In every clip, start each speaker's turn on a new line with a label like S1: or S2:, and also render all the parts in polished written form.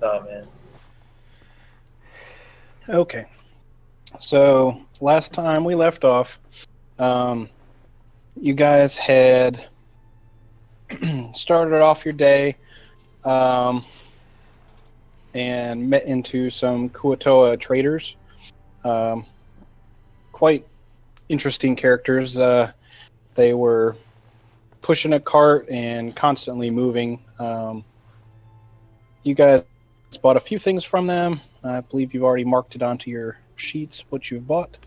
S1: Oh man.
S2: Okay. So last time we left off, um, you guys had started off your day um, and met into some Kuatoa traders. Um, quite interesting characters. They were pushing a cart and constantly moving. You guys bought a few things from them. I believe you've already marked it onto your sheets what you've bought.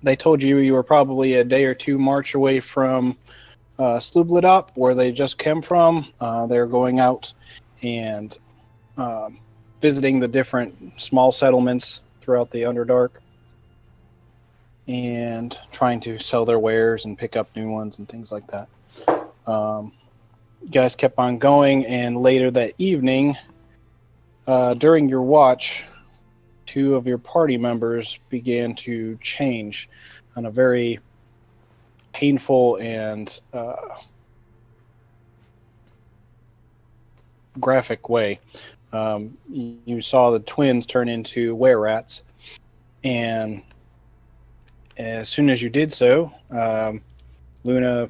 S2: They told you were probably a day or two march away from Slubladop, where they just came from. They're going out and um, visiting the different small settlements throughout the Underdark and trying to sell their wares and pick up new ones and things like that. You guys kept on going, and later that evening, during your watch, two of your party members began to change in a very painful and graphic way. You saw the twins turn into were-rats, and as soon as you did so, Luna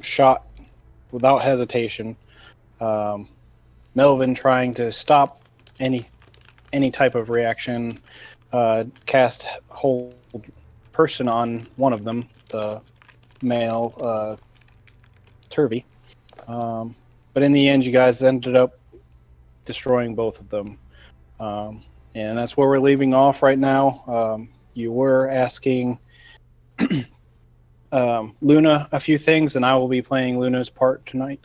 S2: shot without hesitation. Melvin, trying to stop any type of reaction, cast hold person on one of them, the male Turvy. But in the end, you guys ended up destroying both of them. And that's where we're leaving off right now. You were asking Luna a few things, and I will be playing Luna's part tonight.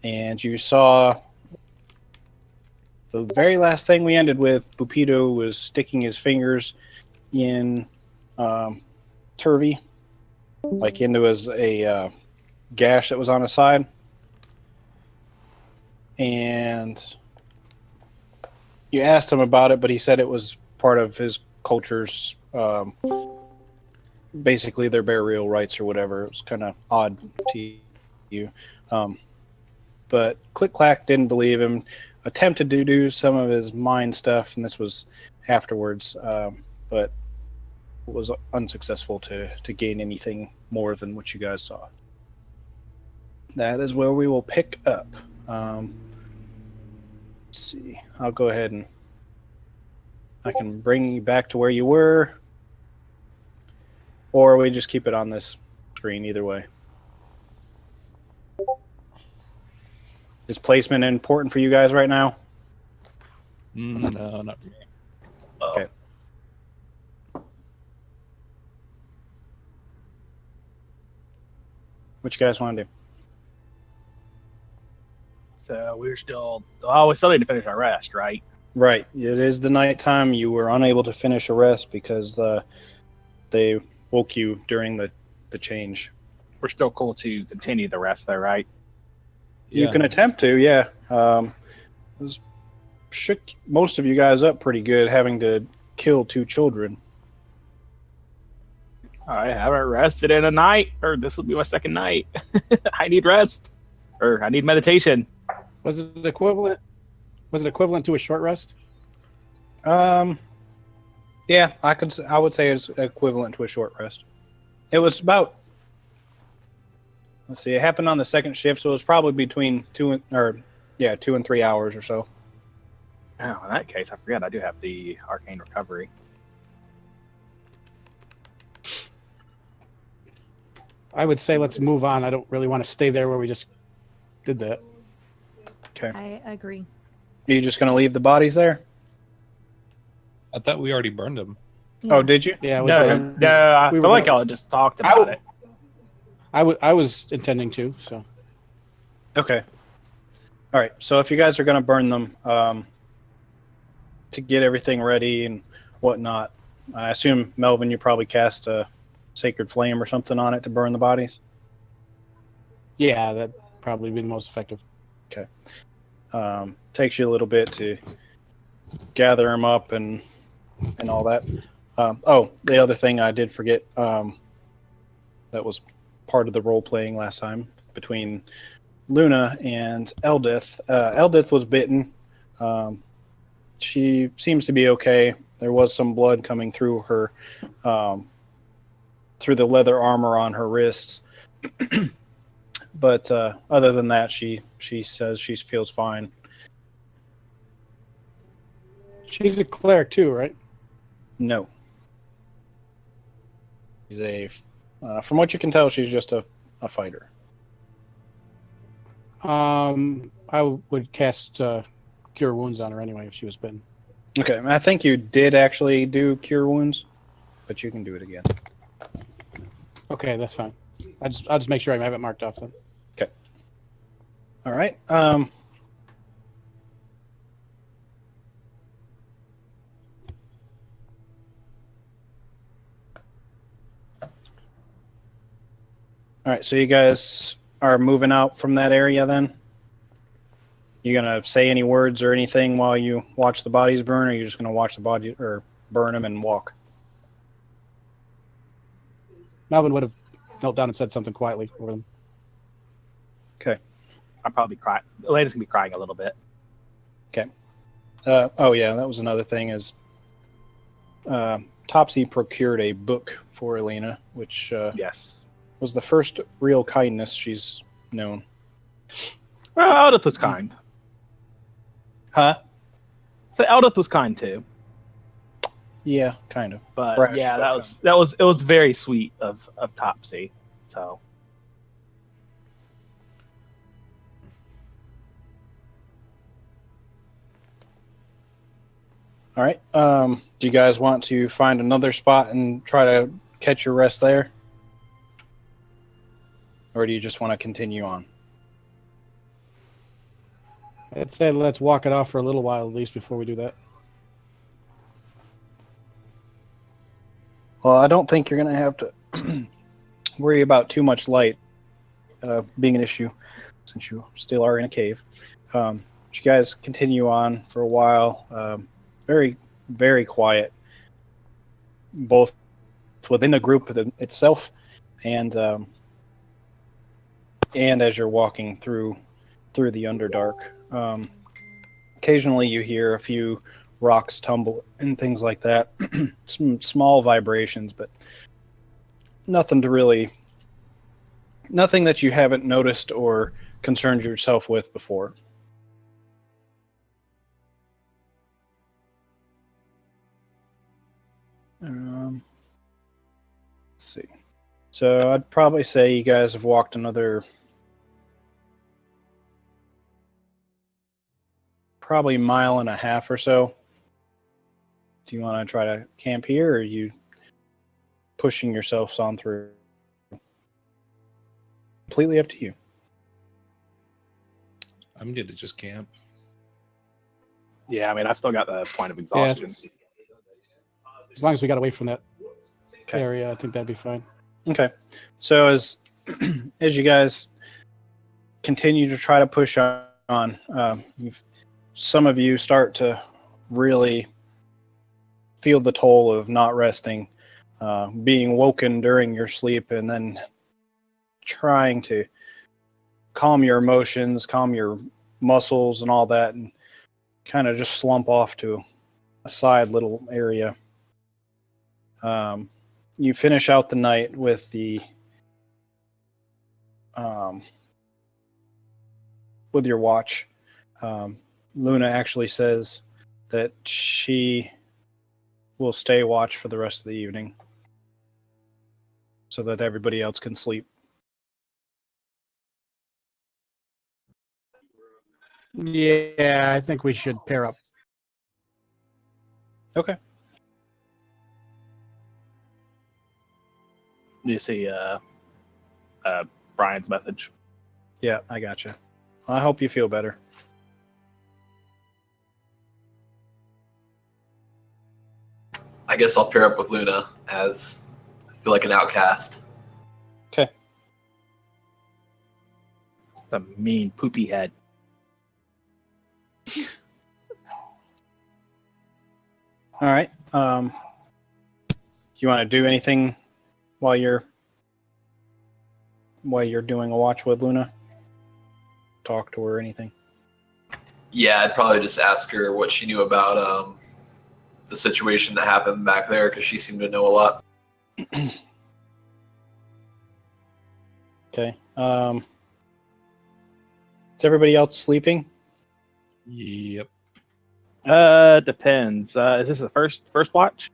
S2: And you saw the very last thing we ended with, Bupito was sticking his fingers in Turvy, like into a gash that was on his side. And you asked him about it, but he said it was part of his culture's, basically their burial rites or whatever. It was kind of odd to you. But Click Clack didn't believe him, attempted to do some of his mind stuff, and this was afterwards, but was unsuccessful to gain anything more than what you guys saw. That is where we will pick up. Let's see. I'll go ahead and I can bring you back to where you were, or we just keep it on this screen, either way. Is placement important for you guys right now?
S3: No, not really.
S2: Okay. What you guys want to do?
S4: So we still need to finish our rest, right?
S2: Right. It is the nighttime. You were unable to finish a rest because they woke you during the change.
S4: We're still cool to continue the rest, though, right?
S2: You can attempt to, yeah. This shook most of you guys up pretty good, having to kill two children.
S4: I haven't rested in a night, or this will be my second night. I need rest, or I need meditation.
S5: Was it equivalent? Was it equivalent to a short rest?
S2: Yeah, I would say it's equivalent to a short rest. It was about, let's see, it happened on the second shift, so it was probably between 2 and 3 hours or so.
S4: Oh, in that case, I forgot I do have the arcane recovery.
S5: I would say let's move on. I don't really want to stay there where we just did that.
S2: Okay.
S6: I agree.
S2: Are you just going to leave the bodies there?
S3: I thought we already burned them.
S2: Oh, did you?
S5: Yeah.
S4: No, I feel like y'all just talked about it.
S5: I was intending to. So.
S2: Okay. All right. So if you guys are going to burn them, to get everything ready and whatnot, I assume, Melvin, you probably cast a sacred flame or something on it to burn the bodies?
S5: Yeah, that'd probably be the most effective.
S2: Okay. Takes you a little bit to gather them up and all that. The other thing I did forget, that was part of the role playing last time between Luna and Eldith. Eldith was bitten. She seems to be okay. There was some blood coming through her, through the leather armor on her wrists. But other than that, she says she feels fine.
S5: She's a cleric too, right?
S2: No. She's from what you can tell, she's just a fighter.
S5: I would cast Cure Wounds on her anyway if she was bitten.
S2: Okay, I think you did actually do Cure Wounds, but you can do it again.
S5: Okay, that's fine. I'll just make sure I have it marked off then.
S2: Okay. All right. All right, so you guys are moving out from that area then? You gonna say any words or anything while you watch the bodies burn, or are you just gonna watch the body or burn them and walk?
S5: Melvin would have knelt down and said something quietly over them.
S2: Okay.
S4: I'll probably cry. Elena's gonna be crying a little bit.
S2: Okay. Oh yeah, that was another thing is Topsy procured a book for Elena, which
S4: Yes.
S2: was the first real kindness she's known.
S4: Well, Eldith was kind.
S2: Huh?
S4: So Eldith was kind too.
S2: Yeah, kind of.
S4: But
S2: Brash,
S4: yeah,
S2: but,
S4: it was very sweet of Topsy. So
S2: All right. Do you guys want to find another spot and try to catch your rest there? Or do you just want to continue on?
S5: I'd say let's walk it off for a little while at least before we do that.
S2: Well, I don't think you're going to have to worry about too much light being an issue since you still are in a cave. But you guys continue on for a while. Very, very quiet, both within the group itself and as you're walking through the Underdark. Occasionally you hear a few rocks tumble and things like that. Some small vibrations, but nothing that you haven't noticed or concerned yourself with before. Let's see. So I'd probably say you guys have walked another probably mile and a half or so. Do you want to try to camp here, or are you pushing yourselves on through? Completely up to you.
S3: I'm good to just camp.
S4: yeah, I mean, I've still got the point of exhaustion.
S5: As long as we got away from that
S2: Okay.
S5: area, I think that'd be fine.
S2: Okay. So as you guys continue to try to push on, some of you start to really feel the toll of not resting, being woken during your sleep, and then trying to calm your emotions, calm your muscles and all that, and kind of just slump off to a side little area. You finish out the night with with your watch. Luna actually says that she will stay watch for the rest of the evening so that everybody else can sleep.
S5: Yeah, I think we should pair up.
S2: Okay.
S4: You see Brian's message.
S2: Yeah, I gotcha. I hope you feel better.
S1: I guess I'll pair up with Luna as I feel like an outcast.
S2: Okay.
S4: The mean poopy head.
S2: All right. Do you want to do anything while you're doing a watch with Luna? talk to her or anything?
S1: Yeah, I'd probably just ask her what she knew about the situation that happened back there, because she seemed to know a lot.
S2: Okay. Is everybody else sleeping?
S3: Yep.
S4: Depends. Is this the first watch?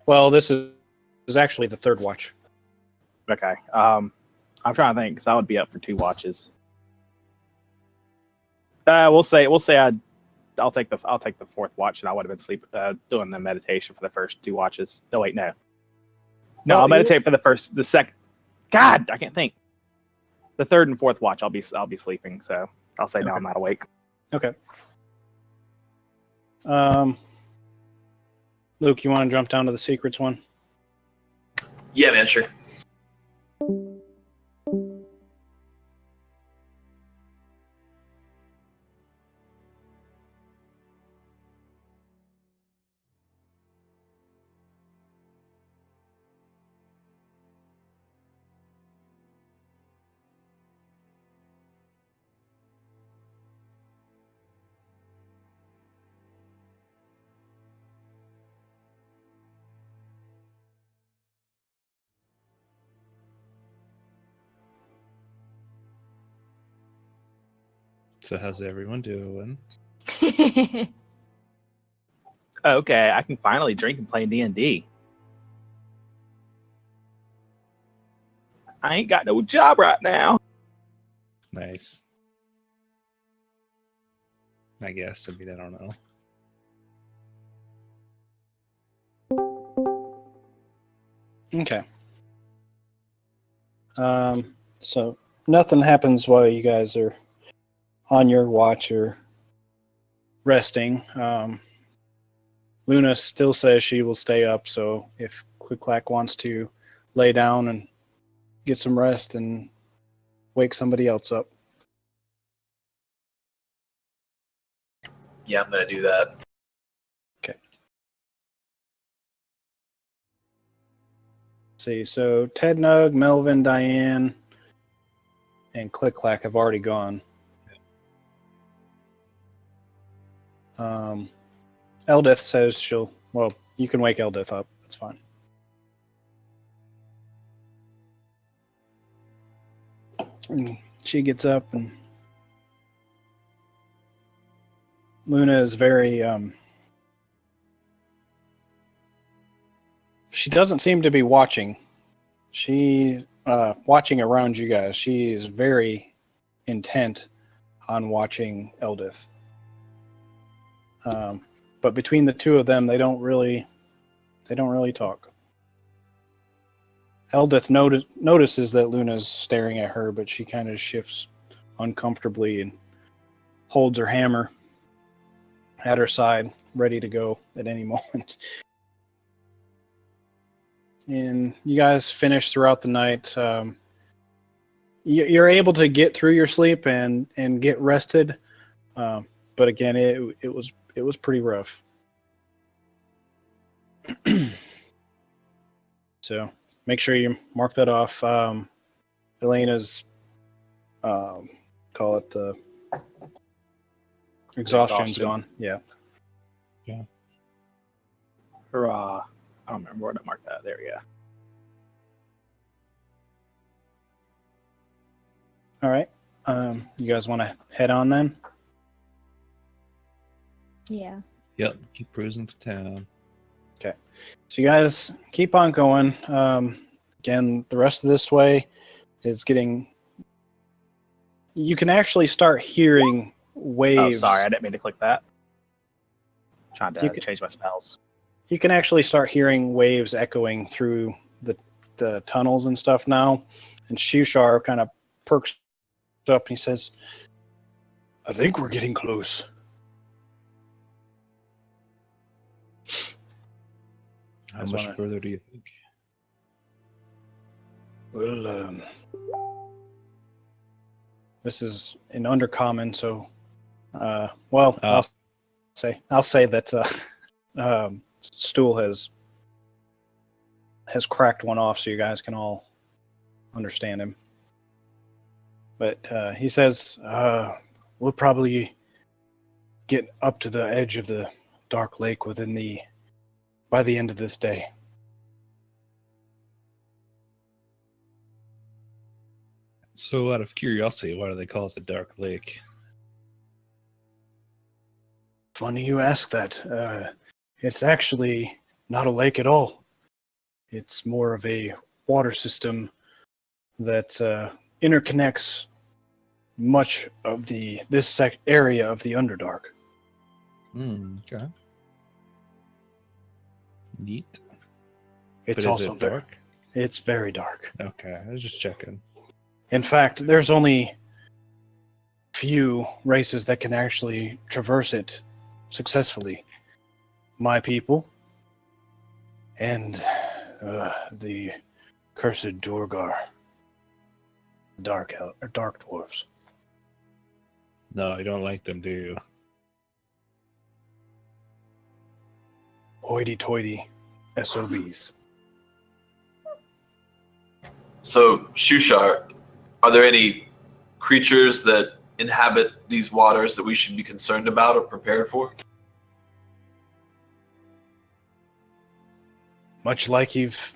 S2: Well, this is actually the third watch.
S4: Okay. I'm trying to think because I would be up for 2 watches. We'll say I'll take the 4th watch, and I would have been doing the meditation for the first 2 watches. No, wait, no. No,
S2: Well,
S4: I'll meditate for the second. God, I can't think. The 3rd and 4th watch, I'll be sleeping. So I'll say no,
S2: Okay.
S4: I'm not awake.
S2: Okay. Luke, you want to jump down to the secrets one?
S1: Yeah, man, sure.
S3: So how's everyone doing?
S4: Okay, I can finally drink and play D&D. I ain't got no job right now.
S3: Nice. I guess. I mean, I don't know.
S2: Okay. So nothing happens while you guys are on your watch or resting. Luna still says she will stay up, so if Click Clack wants to lay down and get some rest and wake somebody else up.
S1: Yeah, I'm gonna do that.
S2: See, so Ted Nug, Melvin, Diane, and Click Clack have already gone. Eldith says she'll. Well, you can wake Eldith up. That's fine. And she gets up, and Luna is very. She doesn't seem to be watching. She watching around you guys. She is very intent on watching Eldith. But between the two of them, they don't really talk. Eldith notices that Luna's staring at her, but she kind of shifts uncomfortably and holds her hammer at her side, ready to go at any moment. And you guys finish throughout the night. You're able to get through your sleep and get rested, but again, it was pretty rough. So make sure you mark that off. Elena's call it the exhaustion's
S4: Exhaustion.
S2: gone. Yeah.
S4: Hurrah. I don't remember where to mark that. There we go.
S2: All right. You guys want to head on then?
S6: Yeah.
S3: Yep. Keep cruising to town.
S2: So you guys keep on going. Again, the rest of this way is getting. You can actually start hearing waves.
S4: Oh, sorry, I didn't mean to click that. Trying
S2: You
S4: to
S2: could-
S4: change my spells.
S2: You can actually start hearing waves echoing through the tunnels and stuff now. And Shushar kind of perks up and he says, "I think we're getting close."
S3: How
S2: Guys
S3: much
S2: wanna-
S3: further do you think?
S2: Well, this is an undercommon, so well,
S3: Oh.
S2: I'll say that Stool has cracked one off, so you guys can all understand him. But he says we'll probably get up to the edge of the Dark Lake by the end of this day.
S3: So, out of curiosity, why do they call it the Dark Lake?
S2: Funny you ask that. It's actually not a lake at all. It's more of a water system that interconnects much of this area of the Underdark.
S3: Okay. Neat.
S2: It's
S3: But is
S2: also
S3: it dark?
S2: It's very dark.
S3: Okay, I was just checking.
S2: In fact, there's only few races that can actually traverse it successfully. My people and the cursed Durgar, dark dwarves.
S3: No, you don't like them, do you?
S2: Hoity-toity SOBs.
S1: So, Shushar, are there any creatures that inhabit these waters that we should be concerned about or prepared for?
S2: Much like you've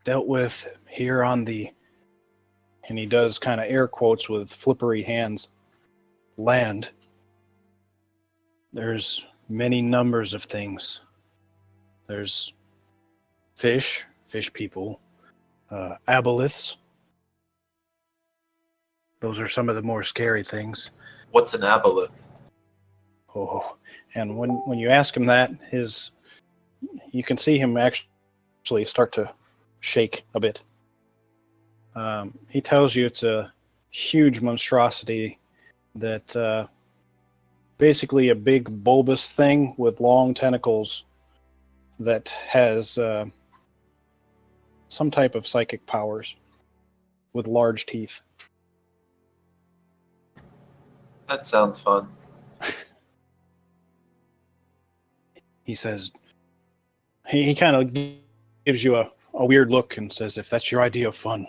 S2: dealt with here on the, and he does kind of air quotes with flippery hands, land, there's many numbers of things. There's fish people, aboleths. Those are some of the more scary things.
S1: What's an aboleth?
S2: Oh, and when you ask him that, you can see him actually start to shake a bit. He tells you it's a huge monstrosity that basically a big bulbous thing with long tentacles that has some type of psychic powers with large teeth.
S1: That sounds fun.
S2: He says, he kind of gives you a weird look and says, if that's your idea of fun.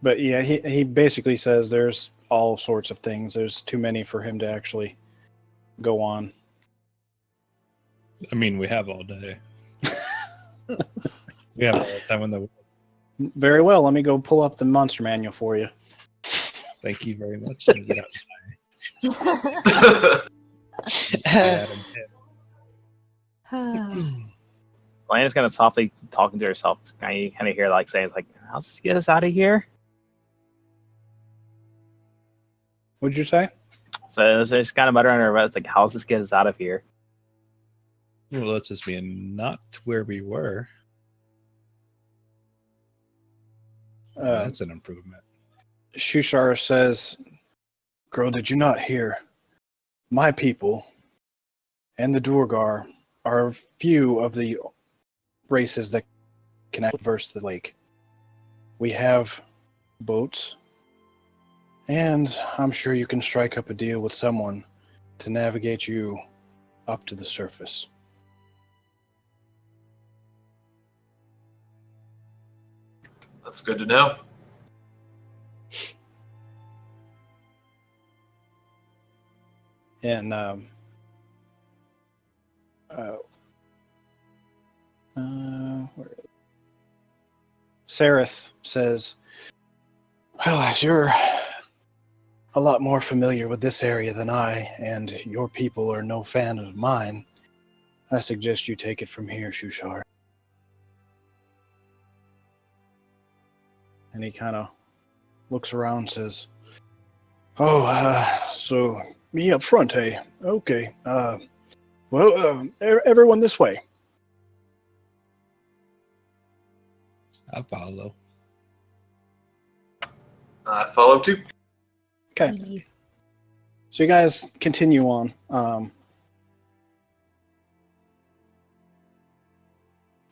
S2: But yeah, he basically says there's all sorts of things. There's too many for him to actually go on.
S3: I mean, we have all day. We have all the time in the world.
S2: Very well. Let me go pull up the monster manual for you.
S3: Thank you very much. Let me get outside.
S4: Elena's kind of softly talking to herself. Kind of hear like saying, like, "Let's get us out of here."
S2: What'd you say?
S4: So she's kind of muttering under her breath, like, "How's this get us out of here?"
S3: Well, let's just be not where we were. That's an improvement.
S2: Shushar says, "Girl, did you not hear? My people and the Durgar are few of the races that can traverse the lake. We have boats, and I'm sure you can strike up a deal with someone to navigate you up to the surface."
S1: That's good to know.
S2: And Sareth says, "Well, as you're a lot more familiar with this area than I, and your people are no fan of mine, I suggest you take it from here, Shushar." And he kind of looks around and says, "Oh, so me up front, hey? Okay. Everyone this way."
S3: I follow.
S1: I follow too.
S2: Okay. So you guys continue on.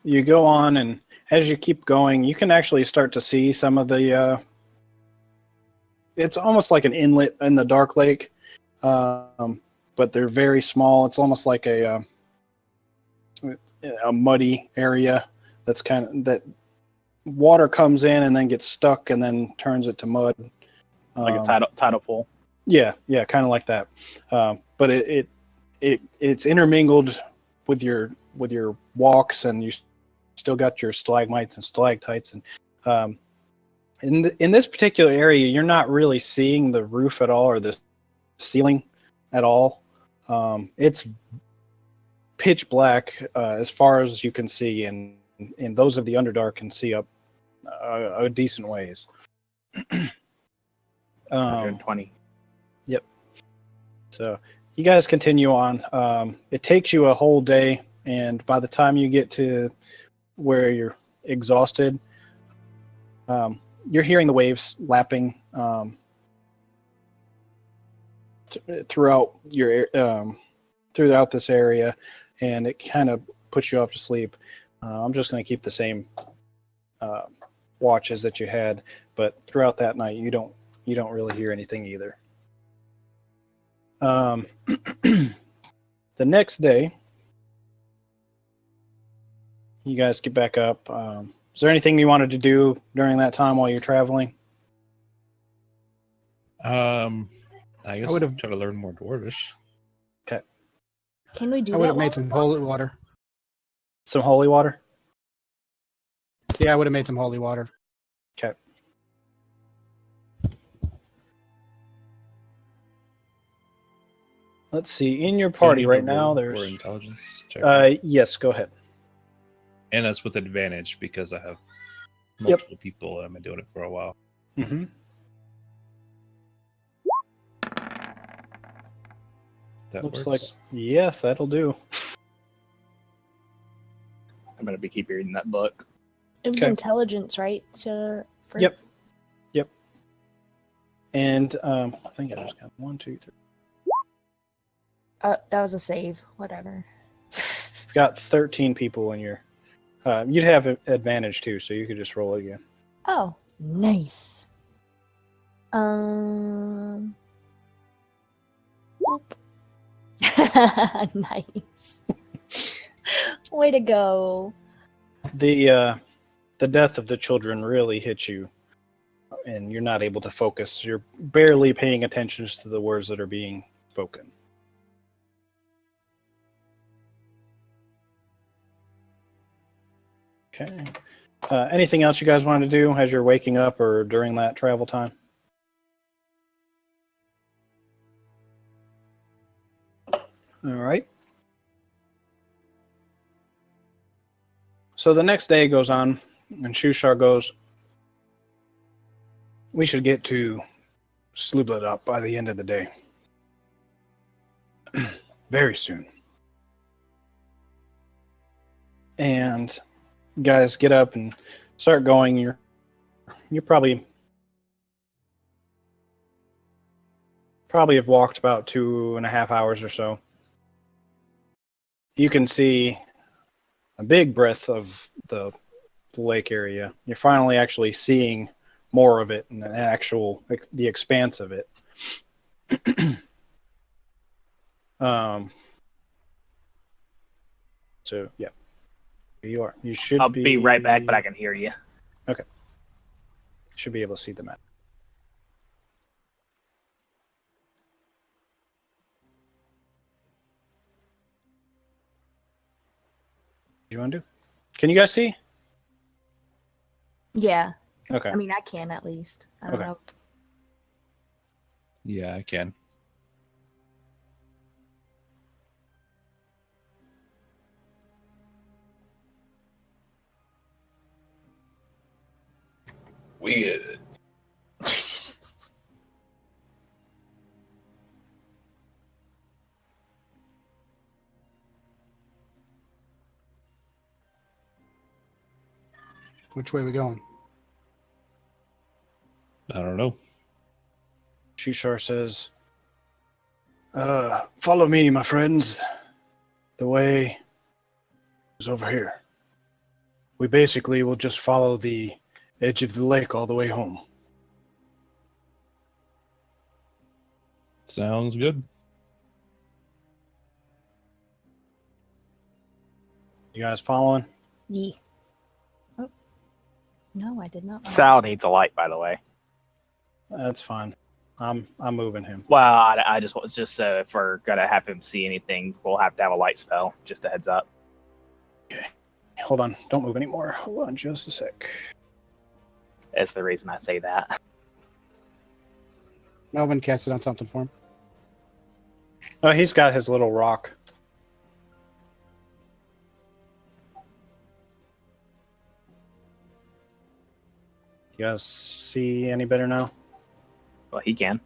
S2: You go on, and as you keep going, you can actually start to see some of the. It's almost like an inlet in the Dark Lake, but they're very small. It's almost like a a muddy area that's that water comes in and then gets stuck and then turns it to mud.
S4: Like a tidal pool.
S2: Yeah, kind of like that. But it's intermingled with your walks, and you still got your stalagmites and stalactites. And in this particular area, you're not really seeing the roof at all or the ceiling at all. It's pitch black as far as you can see, and those of the Underdark can see up a decent ways.
S4: 120.
S2: So you guys continue on. It takes you a whole day, and by the time you get to where you're exhausted, you're hearing the waves lapping throughout throughout this area, and it kind of puts you off to sleep. I'm just going to keep the same watches that you had, but throughout that night, you don't really hear anything either. The next day, you guys get back up. Is there anything you wanted to do during that time while you're traveling?
S3: I guess
S5: would've-
S3: try to learn more Dwarvish.
S6: Can we do
S5: I would
S6: that?
S5: have made some holy water.
S2: Some holy water?
S5: Yeah, I would have made some holy water.
S2: Okay. Let's see. In your party right now,
S3: Or
S2: there's...
S3: intelligence check.
S2: Yes, go ahead.
S3: And that's with advantage because I have multiple people and I've been doing it for a while.
S2: Mm-hmm.
S3: That
S2: Looks
S3: works.
S2: like... Yes, that'll do.
S4: I'm gonna be keep reading that book.
S6: It was
S2: Okay.
S6: intelligence, right?
S2: Yep. And I think I just got 1, 2, 3.
S6: That was a save. Whatever.
S2: You've got 13 people in your... you'd have advantage too, so you could just roll again.
S6: Oh, nice. Whoop. Nice. Way to go.
S2: The death of the children really hits you, and you're not able to focus. You're barely paying attention to the words that are being spoken. Okay. Anything else you guys want to do as you're waking up or during that travel time? All right. So the next day goes on, and Shushar goes, we should get to Slublet up by the end of the day. Very soon. And guys get up and start going. You probably have walked about 2.5 hours or so. You can see a big breadth of the lake area. You're finally actually seeing more of it and the expanse of it. So yeah, here you are. You should
S4: I'll be right back, but I can hear you.
S2: Should be able to see the map. You want to do? Can you guys see?
S6: Yeah.
S2: Okay.
S6: I mean, I can at least. I don't
S2: Okay.
S6: know.
S3: Yeah, I can.
S1: We get it.
S5: Which way are we going?
S3: I don't know.
S2: Shushar says, follow me, my friends. The way is over here. We basically will just follow the edge of the lake all the way home.
S3: Sounds good.
S2: You guys following?
S6: Yee. Oh. No, I did not.
S4: Sal needs a light, by the way.
S2: That's fine. I'm moving him.
S4: Well, I just was just so if we're gonna have him see anything, we'll have to have a light spell. Just a heads up.
S2: Hold on. Don't move anymore. Hold on just a sec.
S4: That's the reason I say that.
S5: Melvin cast it on something for him.
S2: Oh, he's got his little rock. You guys see any better now?
S4: Well, he can.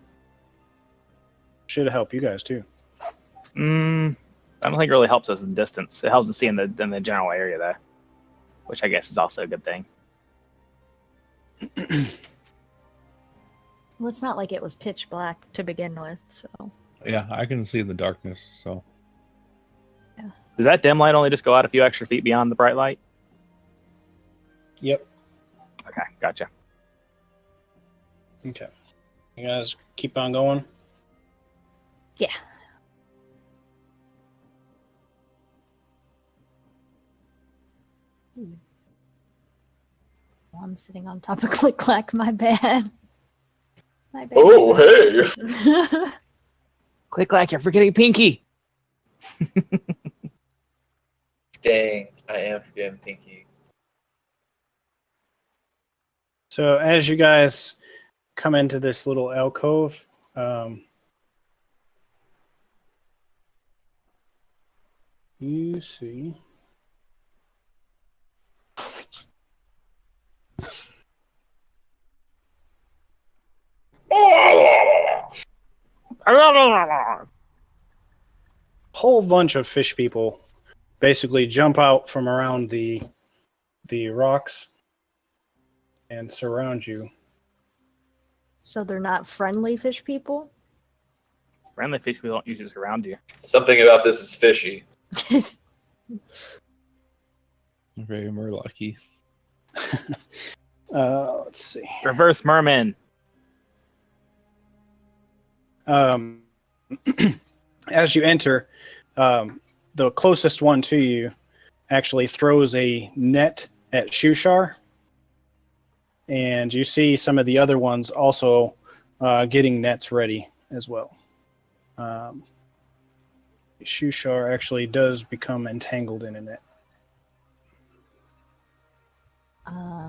S2: Should help you guys too.
S4: I don't think it really helps us in distance. It helps us see in the general area though, which I guess is also a good thing.
S6: Well, it's not like it was pitch black to begin with, so.
S3: Yeah, I can see in the darkness. So
S4: Does that dim light only just go out a few extra feet beyond the bright light?
S2: Yep.
S4: Okay, gotcha.
S2: Okay. You guys keep on going.
S6: Yeah. Well, I'm sitting on top of Click Clack, my bad. My bad.
S1: Oh, hey.
S4: Click Clack, you're forgetting Pinky.
S1: Dang, I am forgetting Pinky.
S2: So as you guys come into this little alcove, you see a whole bunch of fish people basically jump out from around the rocks and surround you.
S6: So they're not friendly fish people?
S4: Friendly fish people don't usually surround you.
S1: Something about this is fishy.
S3: very Murlocky.
S2: Let's see.
S4: Reverse merman.
S2: As you enter, the closest one to you actually throws a net at Shushar, and you see some of the other ones also getting nets ready as well. Shushar actually does become entangled in a net.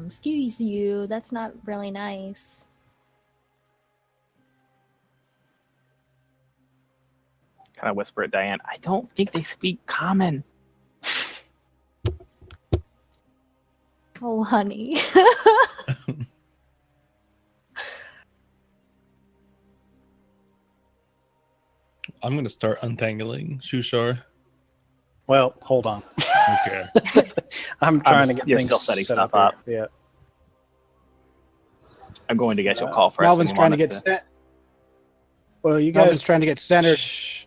S6: Excuse you, that's not really nice.
S4: Kind of whisper at Diane. I don't think they speak common.
S6: Oh, honey.
S3: I'm gonna start untangling Shushar.
S2: Well, hold on.
S3: Okay.
S2: I'm trying to get
S4: you're
S2: things
S4: still setting
S2: set
S4: stuff
S2: here.
S4: up.
S2: Yeah.
S4: I'm going to guess you'll call for us.
S5: Melvin's
S4: when you
S5: trying to
S4: want
S5: get
S4: us to-
S5: set.
S2: Well, you
S5: Melvin's
S2: guys.
S5: trying to get centered.
S2: Shh.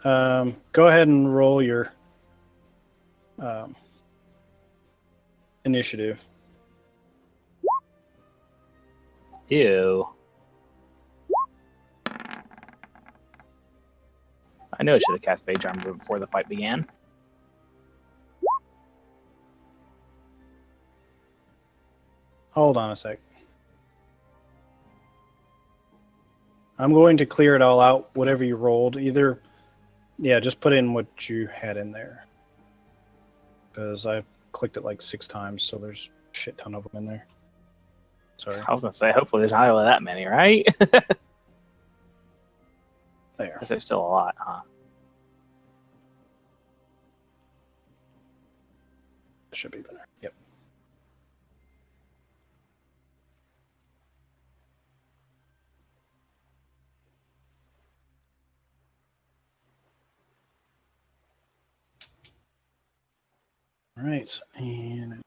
S2: Go ahead and roll your initiative.
S4: Ew. I knew I should have cast Mage Armor before the fight began.
S2: Hold on a sec. I'm going to clear it all out, whatever you rolled. Either, yeah, just put in what you had in there. Because I clicked it like 6 times, so there's a shit ton of them in there. Sorry.
S4: I was gonna say, hopefully there's not really that many, right?
S2: There.
S4: There's still a lot, huh?
S2: Should be better. Yep. All right, and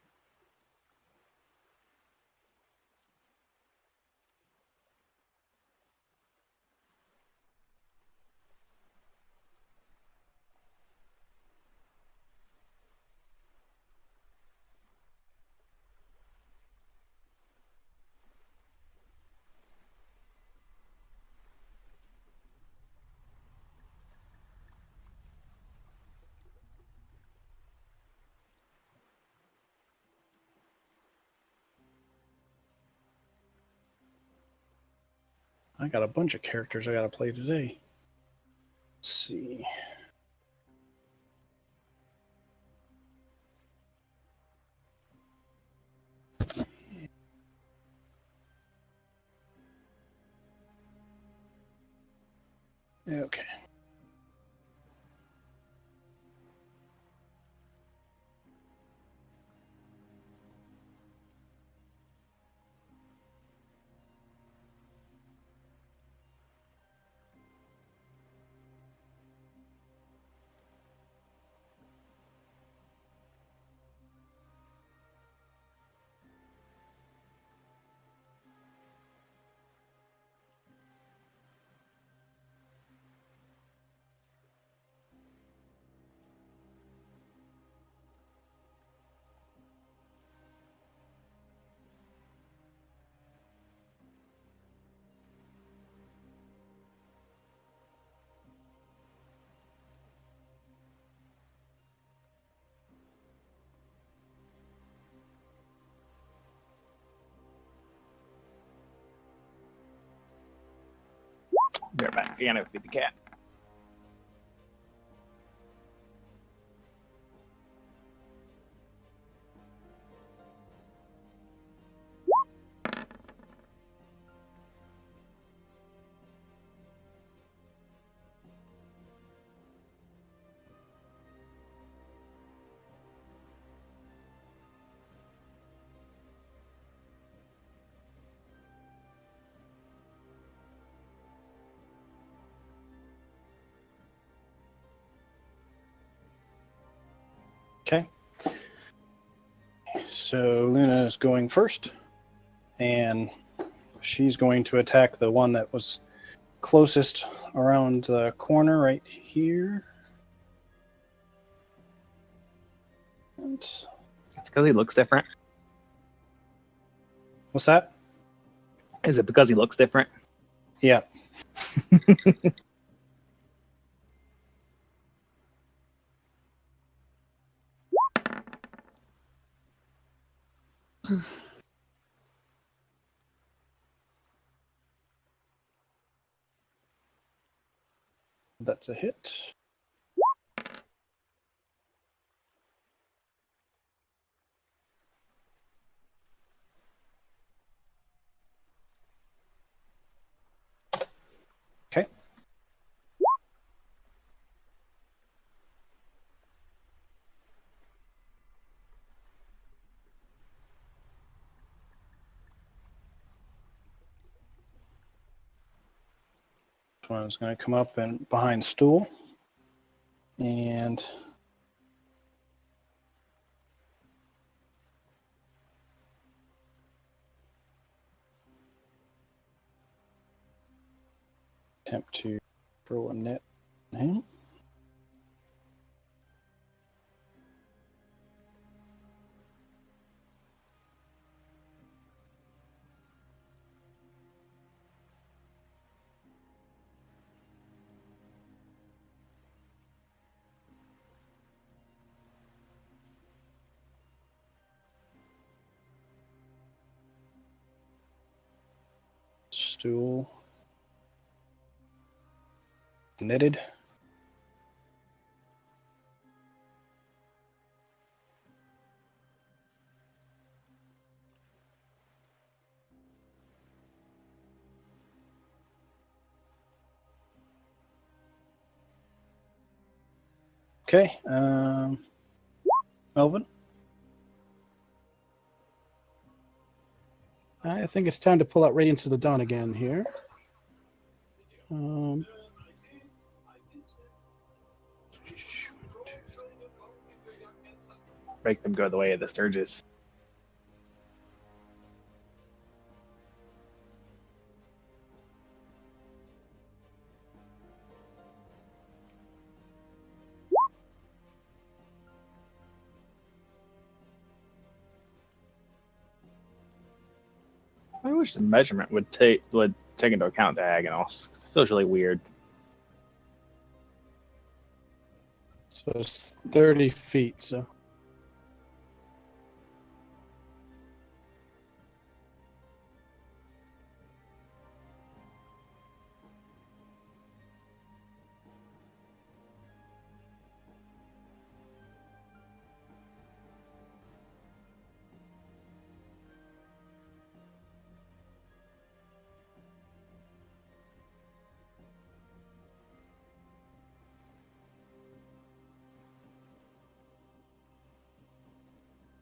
S2: I got a bunch of characters I gotta play today. Let's see. Okay.
S4: Be right back. You're gonna feed the cat.
S2: Okay. So Luna is going first, and she's going to attack the one that was closest around the corner right here. And
S4: It's because he looks different.
S2: what's that?
S4: Is it because he looks different?
S2: Yeah. That's a hit. Okay. This one is going to come up and behind stool. And attempt to throw a net at him. Stool. Netted. Okay. Melvin.
S5: I think it's time to pull out Radiance of the Dawn again here.
S4: Make them go the way of the Sturges. I wish the measurement would take into account diagonals. It feels really weird.
S5: So it's 30 feet. So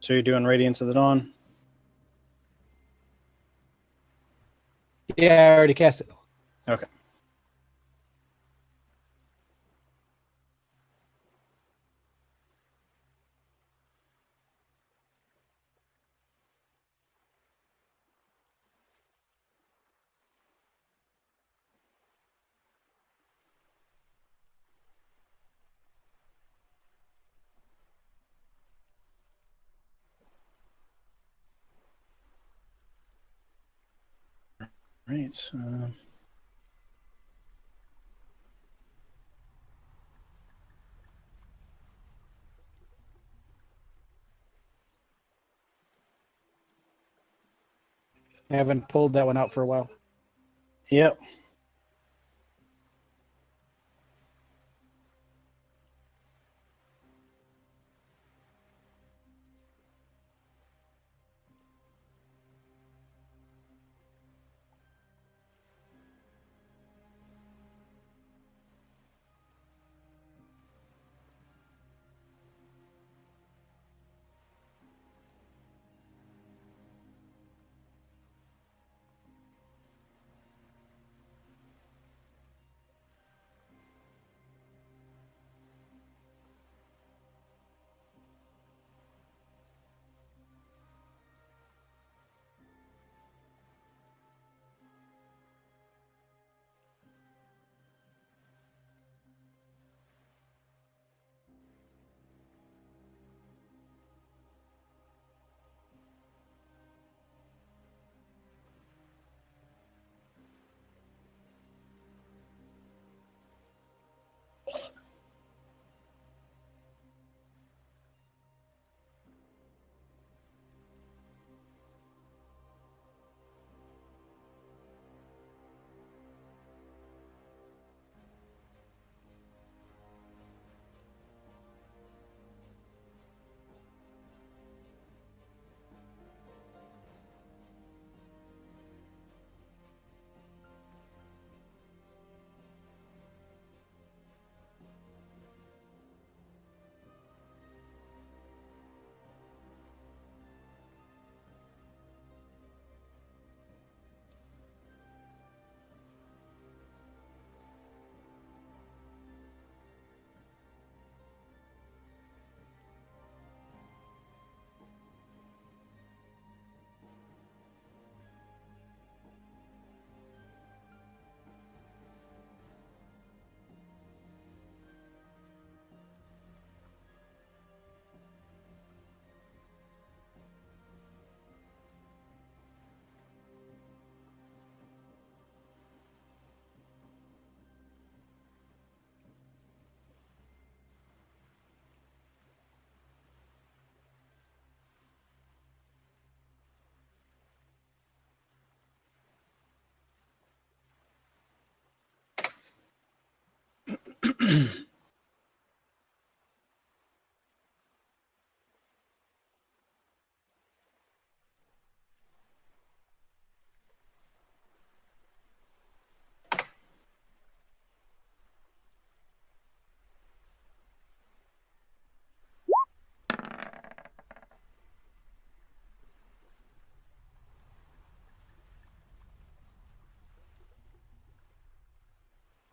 S2: So you're doing Radiance of the Dawn?
S5: Yeah, I already cast it.
S2: Okay. Right.
S5: I haven't pulled that one out for a while.
S2: Yep.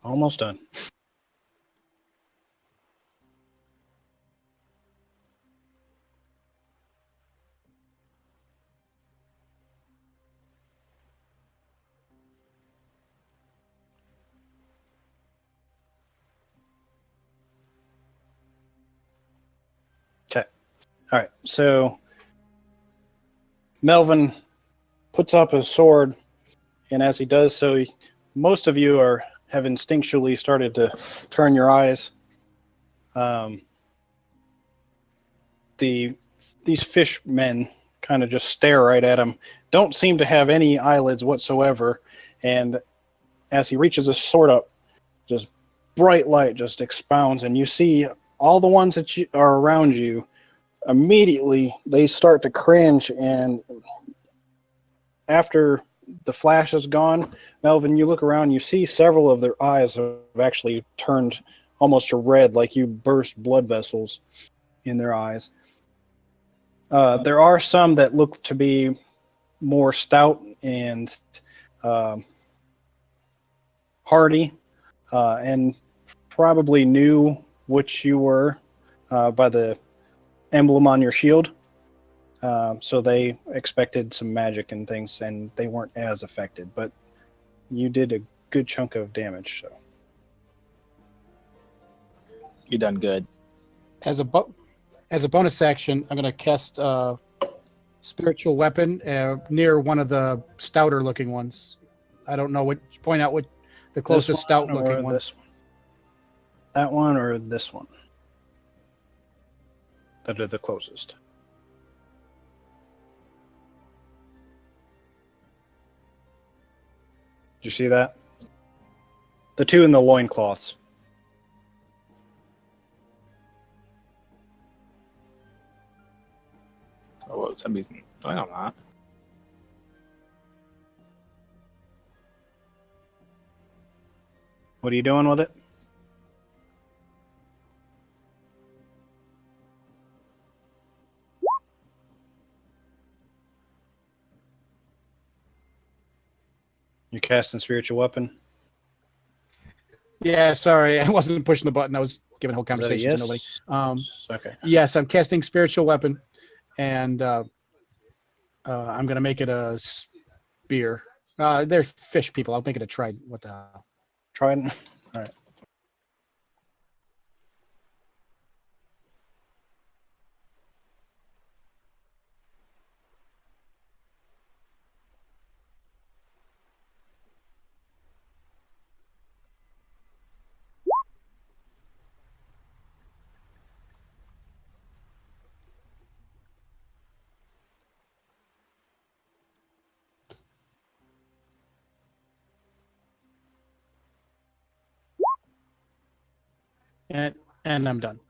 S2: Almost done. Okay. All right. So Melvin puts up his sword, and as he does so, most of you have instinctually started to turn your eyes. These fishmen kind of just stare right at him, don't seem to have any eyelids whatsoever, and as he reaches his sword up, just bright light just expounds, and you see all the ones that are around you. Immediately, they start to cringe, and after the flash is gone, Melvin, you look around, you see several of their eyes have actually turned almost to red, like you burst blood vessels in their eyes. There are some that look to be more stout and hardy, and probably knew what you were by the emblem on your shield. So they expected some magic and things, and they weren't as affected. But you did a good chunk of damage. So
S4: You done good.
S5: As a bonus action, I'm going to cast spiritual weapon near one of the stouter looking ones. I don't know what. Point out what the closest stout looking one.
S2: This one. That one or this one. That are the closest. Did you see that? The two in the loincloths.
S4: Oh, well, somebody's. I don't know.
S2: What are you doing with it? You're casting spiritual weapon.
S5: Yeah, sorry, I wasn't pushing the button. I was giving a whole
S2: Is that a
S5: conversation
S2: yes?
S5: to nobody.
S2: Okay.
S5: Yes, I'm casting spiritual weapon, and I'm gonna make it a spear. They're fish people. I'll make it a trident. What the hell?
S2: Trident. All right.
S5: And I'm done.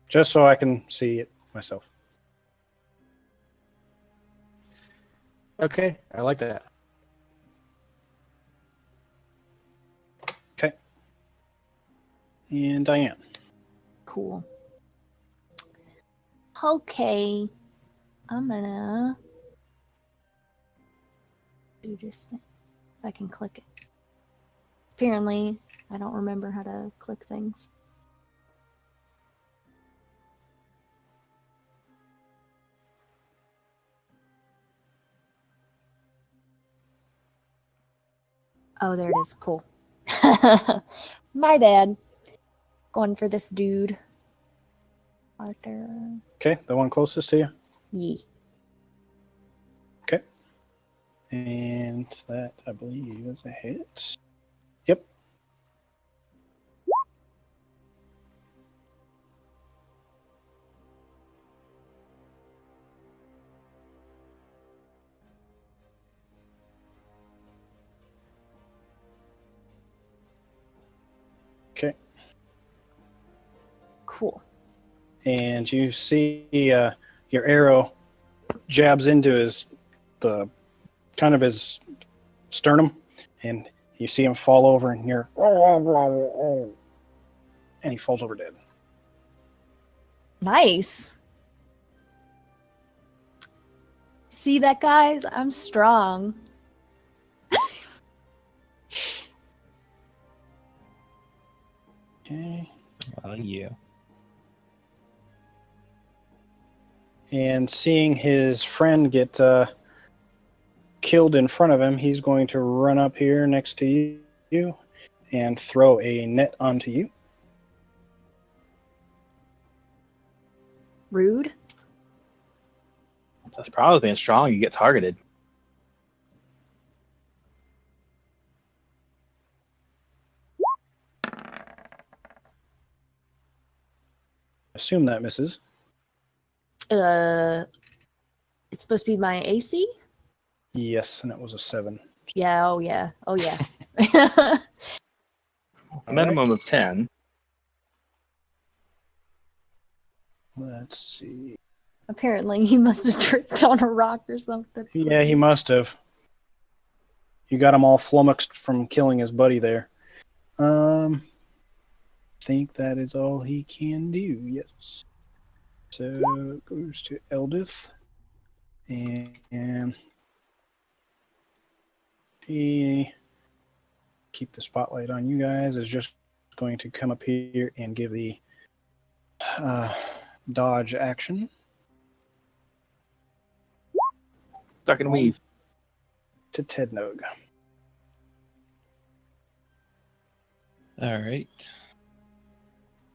S2: Just so I can see it myself.
S5: Okay, I like that.
S2: Okay. And Diane.
S6: Cool. Okay. I'm gonna do this thing. If I can click it. Apparently, I don't remember how to click things. Oh, there it is. Cool. My bad. Going for this dude. Right there.
S2: Okay, the one closest to you.
S6: Yee.
S2: Okay. And that, I believe, is a hit. Yep. Okay.
S6: Cool.
S2: And you see your arrow jabs into the kind of his sternum, and you see him fall over, and you're, and he falls over dead.
S6: Nice. See that, guys? I'm strong.
S2: Okay.
S3: Yeah.
S2: And seeing his friend get killed in front of him, he's going to run up here next to you and throw a net onto you.
S6: Rude.
S4: That's probably being strong. You get targeted.
S2: Assume that misses.
S6: It's supposed to be my AC?
S2: Yes, and it was a 7.
S6: Yeah, oh yeah. Oh yeah.
S4: A minimum of 10.
S2: Let's see.
S6: Apparently he must have tripped on a rock or something.
S2: Yeah, he must have. You got him all flummoxed from killing his buddy there. Think that is all he can do. Yes. So it goes to Eldith, and he keep the spotlight on you guys. Is just going to come up here and give the dodge action
S4: Duck and weave.
S2: to Tednog.
S3: All right.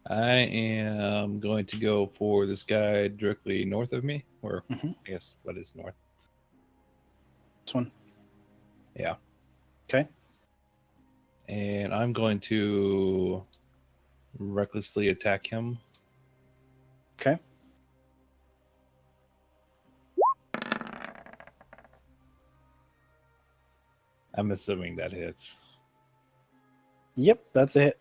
S3: I am going to go for this guy directly north of me, or
S2: Mhm.
S3: I guess what is north?
S2: This one.
S3: Yeah.
S2: Okay.
S3: And I'm going to recklessly attack him.
S2: Okay.
S3: I'm assuming that hits.
S2: Yep, that's a hit.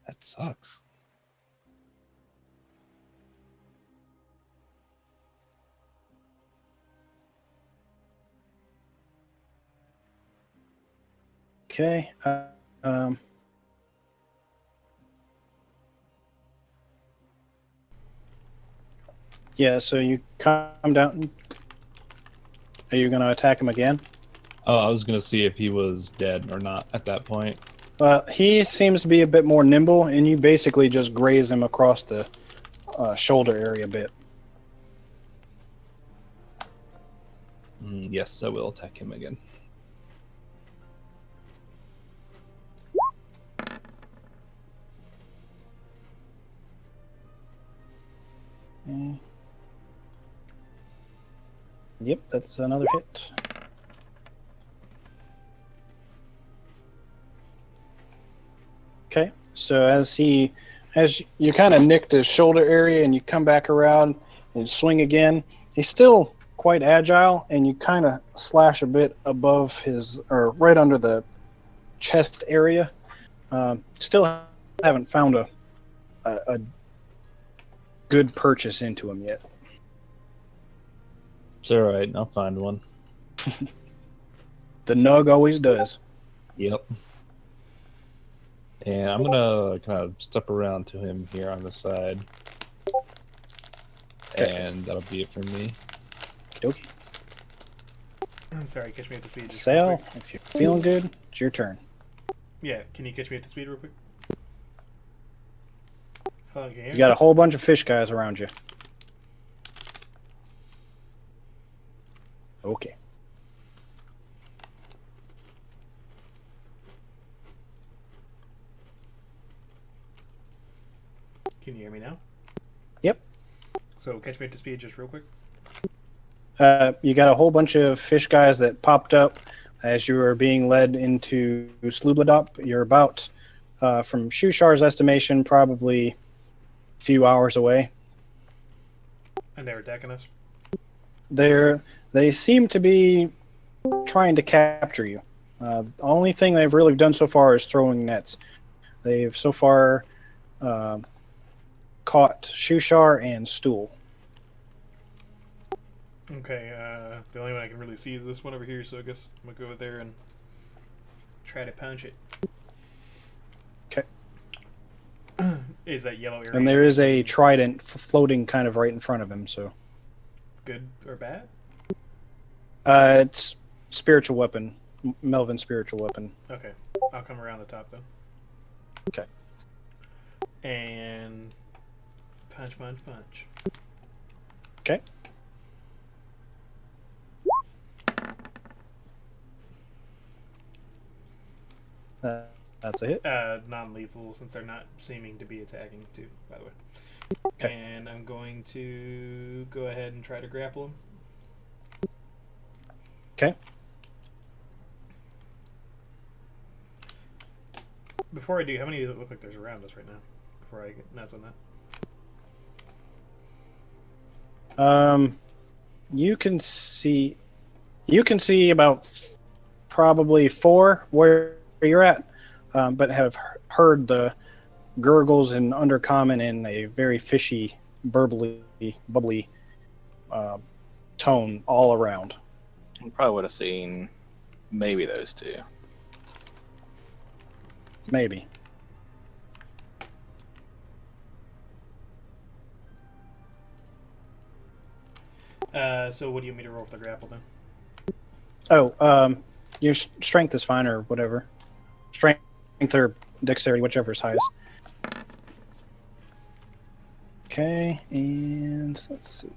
S3: That sucks.
S2: Okay. Yeah, so you come down. Are you going to attack him again?
S3: Oh, I was going to see if he was dead or not at that point.
S2: He seems to be a bit more nimble, and you basically just graze him across the shoulder area a bit.
S3: Yes, I will attack him again.
S2: Mm. Yep, that's another hit. Okay, so as you kind of nicked his shoulder area and you come back around and swing again, he's still quite agile, and you kind of slash a bit above his, or right under the chest area. Still haven't found a good purchase into him yet.
S3: It's all right. I'll find one.
S2: The nug always does.
S3: Yep. And I'm gonna kind of step around to him here on the side, and that'll be it for me.
S2: Okie
S7: I'm sorry, catch me up to speed.
S2: dokie.
S7: Just real
S2: Sail,
S7: quick.
S2: if you're feeling good, it's your turn.
S7: Yeah, can you catch me up to speed real quick? Hold on, can you hear
S2: You
S7: me?
S2: got a whole bunch of fish guys around you. Okay.
S7: Can you hear me now?
S2: Yep.
S7: So catch me up to speed just real quick.
S2: You got a whole bunch of fish guys that popped up as you were being led into Slubladop. You're about, from Shushar's estimation, probably a few hours away.
S7: And they're attacking us.
S2: They seem to be trying to capture you. The only thing they've really done so far is throwing nets. They've so far caught Shushar and Stool.
S7: Okay, the only one I can really see is this one over here, so I guess I'm gonna go over there and try to punch it.
S2: Okay.
S7: Is that yellow area?
S2: And there is a trident floating kind of right in front of him, so.
S7: good or bad?
S2: It's spiritual weapon. Melvin spiritual weapon.
S7: Okay, I'll come around the top though.
S2: Okay.
S7: And punch, punch, punch.
S2: Okay. That's a hit.
S7: Non-lethal, since they're not seeming to be attacking too, by the way.
S2: Okay.
S7: And I'm going to go ahead and try to grapple him.
S2: Okay.
S7: Before I do, how many does it look like there's around us right now? Before I get nuts on that.
S2: You can see about probably 4 where you're at, but have heard the gurgles in Undercommon in a very fishy, bubbly tone all around.
S4: We probably would have seen maybe those two.
S2: Maybe.
S7: So what do you want me to roll with the grapple then?
S2: Oh, your strength is fine or whatever. Strength or dexterity, whichever is highest. Okay, and let's see.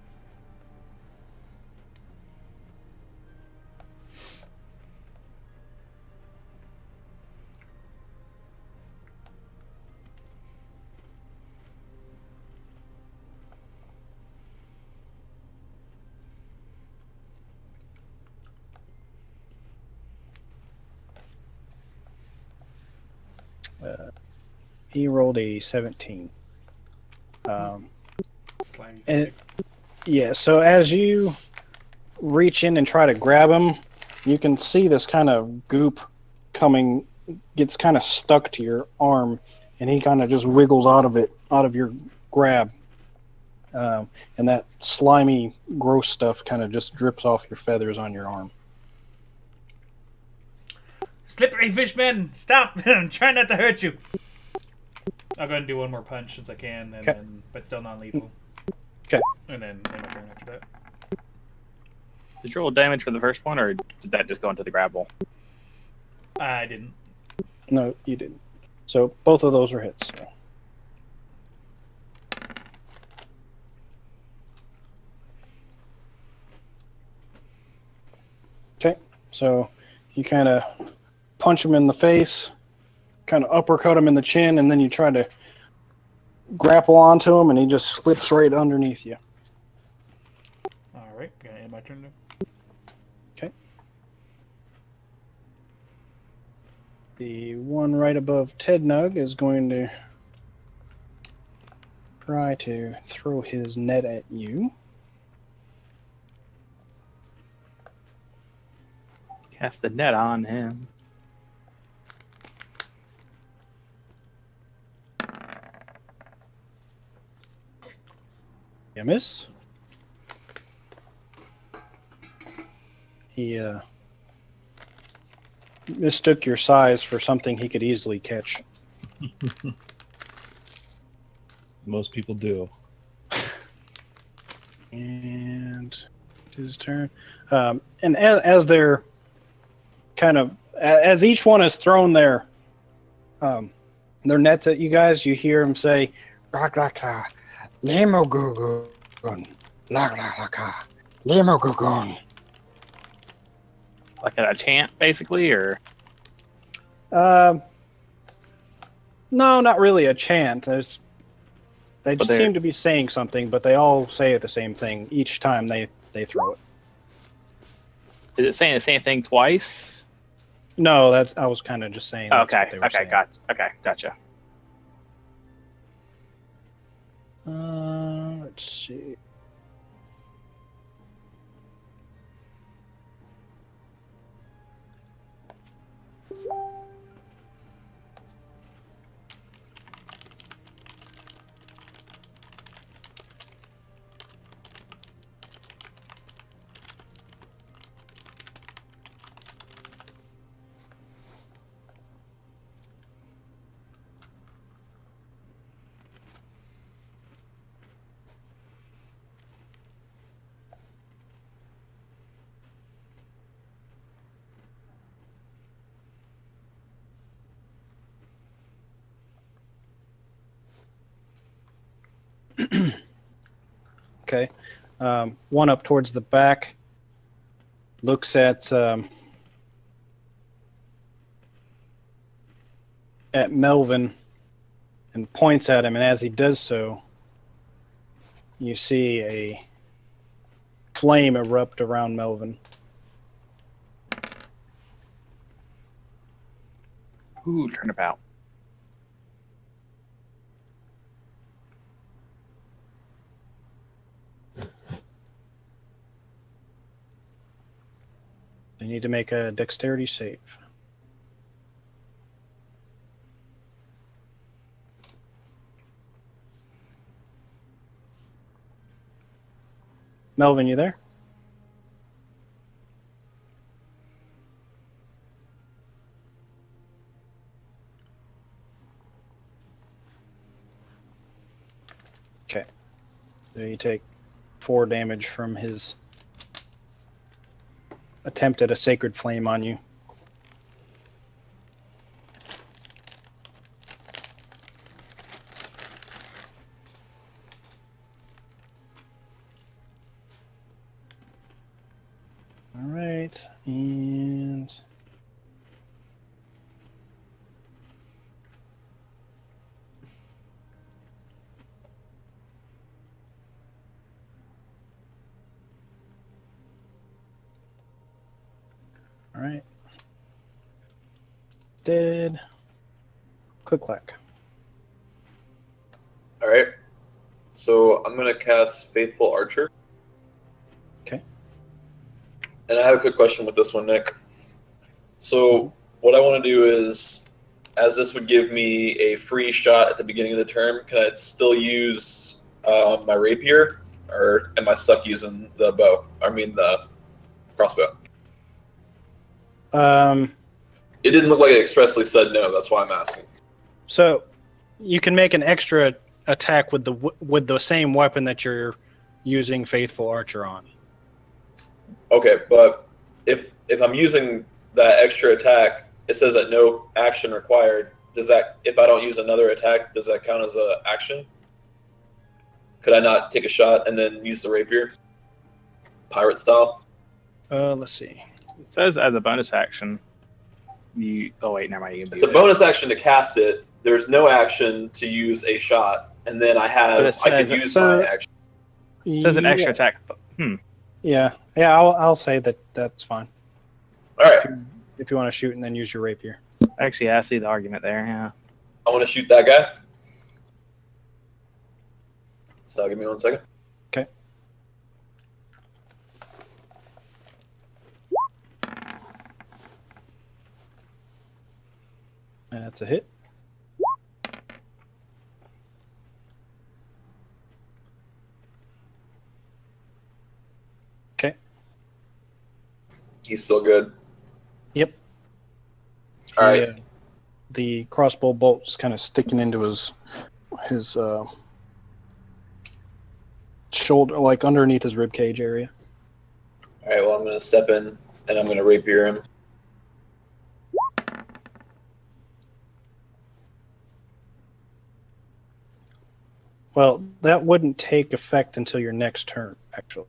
S2: He rolled a 17.
S7: Slimy.
S2: And yeah, so as you reach in and try to grab him, you can see this kind of goop coming, gets kind of stuck to your arm, and he kind of just wiggles out of your grab. And that slimy, gross stuff kind of just drips off your feathers on your arm.
S7: Slippery fishman, stop! I'm trying not to hurt you. I'll go ahead and do one more punch since I can, and then, but still non-lethal.
S2: Okay.
S7: And then end my turn after that.
S4: Did you roll damage for the first one, or did that just go into the grapple?
S7: I didn't.
S2: No, you didn't. So both of those are hits. So. Okay, so you kind of punch him in the face, kind of uppercut him in the chin, and then you try to grapple onto him, and he just slips right underneath you.
S7: Alright, gonna end my turn now.
S2: Okay. The one right above Ted Nug is going to try to throw his net at you.
S4: Cast the net on him.
S2: You miss. He mistook your size for something he could easily catch.
S3: Most people do.
S2: And his turn. And as they're kind of, as each one has thrown their nets at you guys, you hear him say, "Raglaka, lemogugun, laglaka, lemogugun."
S4: Like a chant, basically, or
S2: No, not really a chant. They
S4: But
S2: just
S4: they're-
S2: seem to be saying something, but they all say the same thing each time they throw it.
S4: is it saying the same thing twice?
S2: No, I was kind of just saying. That's
S4: Okay,
S2: what they were saying.
S4: gotcha.
S2: Let's see. Okay. One up towards the back looks at Melvin and points at him, and as he does so, you see a flame erupt around Melvin.
S4: Ooh, turnabout.
S2: You need to make a dexterity save. Melvin, you there? So you take 4 damage from his attempt at a sacred flame on you. All right, and all right, dead. Click clack.
S1: All right. So I'm gonna cast Faithful Archer.
S2: Okay.
S1: And I have a quick question with this one, Nick. So what I want to do is, as this would give me a free shot at the beginning of the turn, can I still use my rapier, or am I stuck using the bow? I mean the crossbow. It didn't look like it expressly said no. That's why I'm asking.
S2: So you can make an extra attack with the same weapon that you're using Faithful Archer on.
S1: Okay, but if I'm using that extra attack, it says that no action required. Does that, if I don't use another attack, does that count as an action? Could I not take a shot and then use the rapier, pirate style?
S2: Let's see.
S4: It says as a bonus action, you. Oh wait, never mind. You can
S1: It's
S4: do
S1: a
S4: that.
S1: bonus action to cast it. There's no action to use a shot, and then I
S4: But it
S1: can
S4: says-
S1: use
S2: so-
S1: my action.
S4: It says an extra attack.
S2: Yeah, I'll say that's fine.
S1: All right,
S2: If you want to shoot and then use your rapier.
S4: Actually, I see the argument there. Yeah.
S1: I want to shoot that guy. So give me 1 second.
S2: Okay. That's a hit. Okay.
S1: He's still good.
S2: Yep.
S1: All right.
S2: The crossbow bolt's kind of sticking into his shoulder, like underneath his rib cage area.
S1: All right. Well, I'm going to step in and I'm going to rapier him.
S2: Well, that wouldn't take effect until your next turn, actually,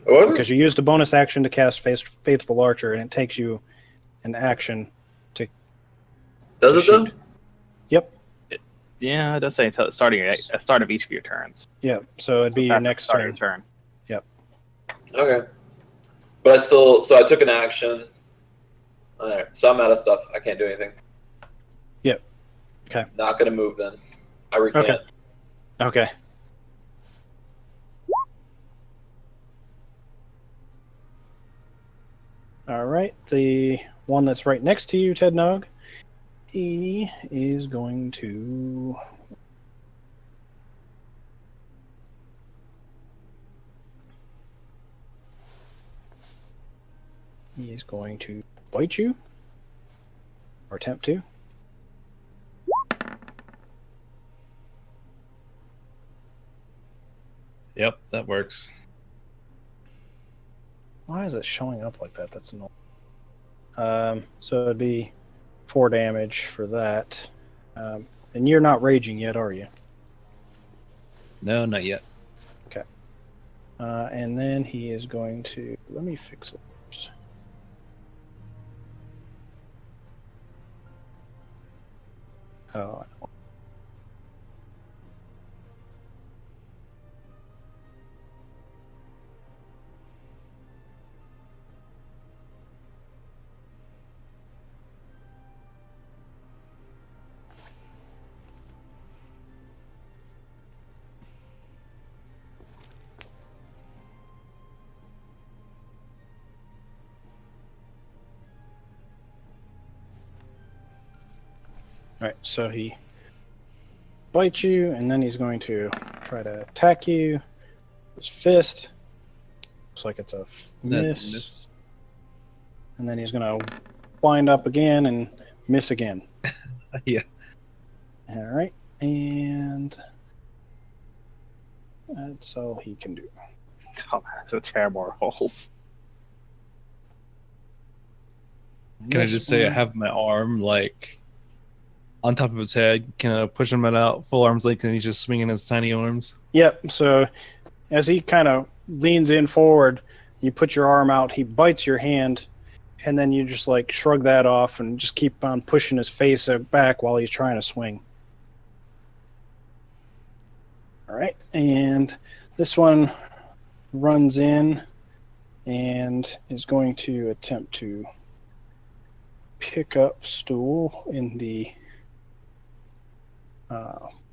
S1: What?
S2: because you used a bonus action to cast Faithful Archer, and it takes you an action.
S1: Does it though?
S2: shoot. Yep.
S4: Yeah, it does say until starting at start of each of your turns.
S2: Yeah. So it'd be
S4: It's
S2: your
S4: after the
S2: next
S4: start
S2: turn.
S4: of your turn.
S1: Okay. But I still, so I took an action. All right. So I'm out of stuff. I can't do anything.
S2: Yep. Okay.
S1: Not going to move then. I recant.
S2: Okay. Okay. All right. The one that's right next to you, Ted Nog, he is going to. He is going to bite you, or attempt to.
S3: Yep, that works.
S2: Why is it showing up like that? That's annoying. So it'd be 4 damage for that. And you're not raging yet, are you?
S3: No, not yet.
S2: And then he is going to. Let me fix it first. Oh, all right, so he bites you, and then he's going to try to attack you. His fist. Looks like it's a
S3: That's
S2: miss.
S3: a miss.
S2: And then he's going to wind up again and miss again.
S3: Yeah.
S2: All right, and That's all he can do.
S4: Oh, that's a terrible rolls.
S3: Can I
S2: This
S3: just say I
S2: one-
S3: have my arm like on top of his head? Can I push him out full arm's length and he's just swinging his tiny arms?
S2: Yep. So as he kind of leans in forward, you put your arm out. He bites your hand, and then you just like shrug that off and just keep on pushing his face back while he's trying to swing. All right, and this one runs in and is going to attempt to pick up Stool in the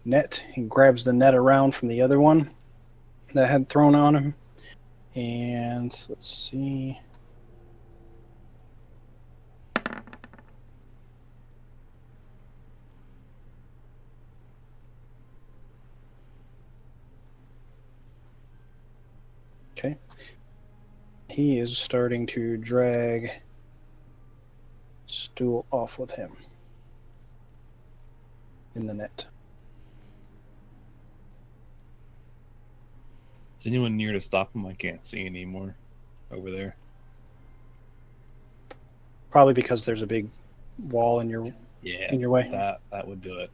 S2: net. He grabs the net around from the other one that had thrown on him. And let's see. Okay. He is starting to drag Stool off with him in the net.
S3: Is anyone near to stop him? I can't see anymore over there.
S2: Probably because there's a big wall in your
S3: Yeah,
S2: way.
S3: that would do it.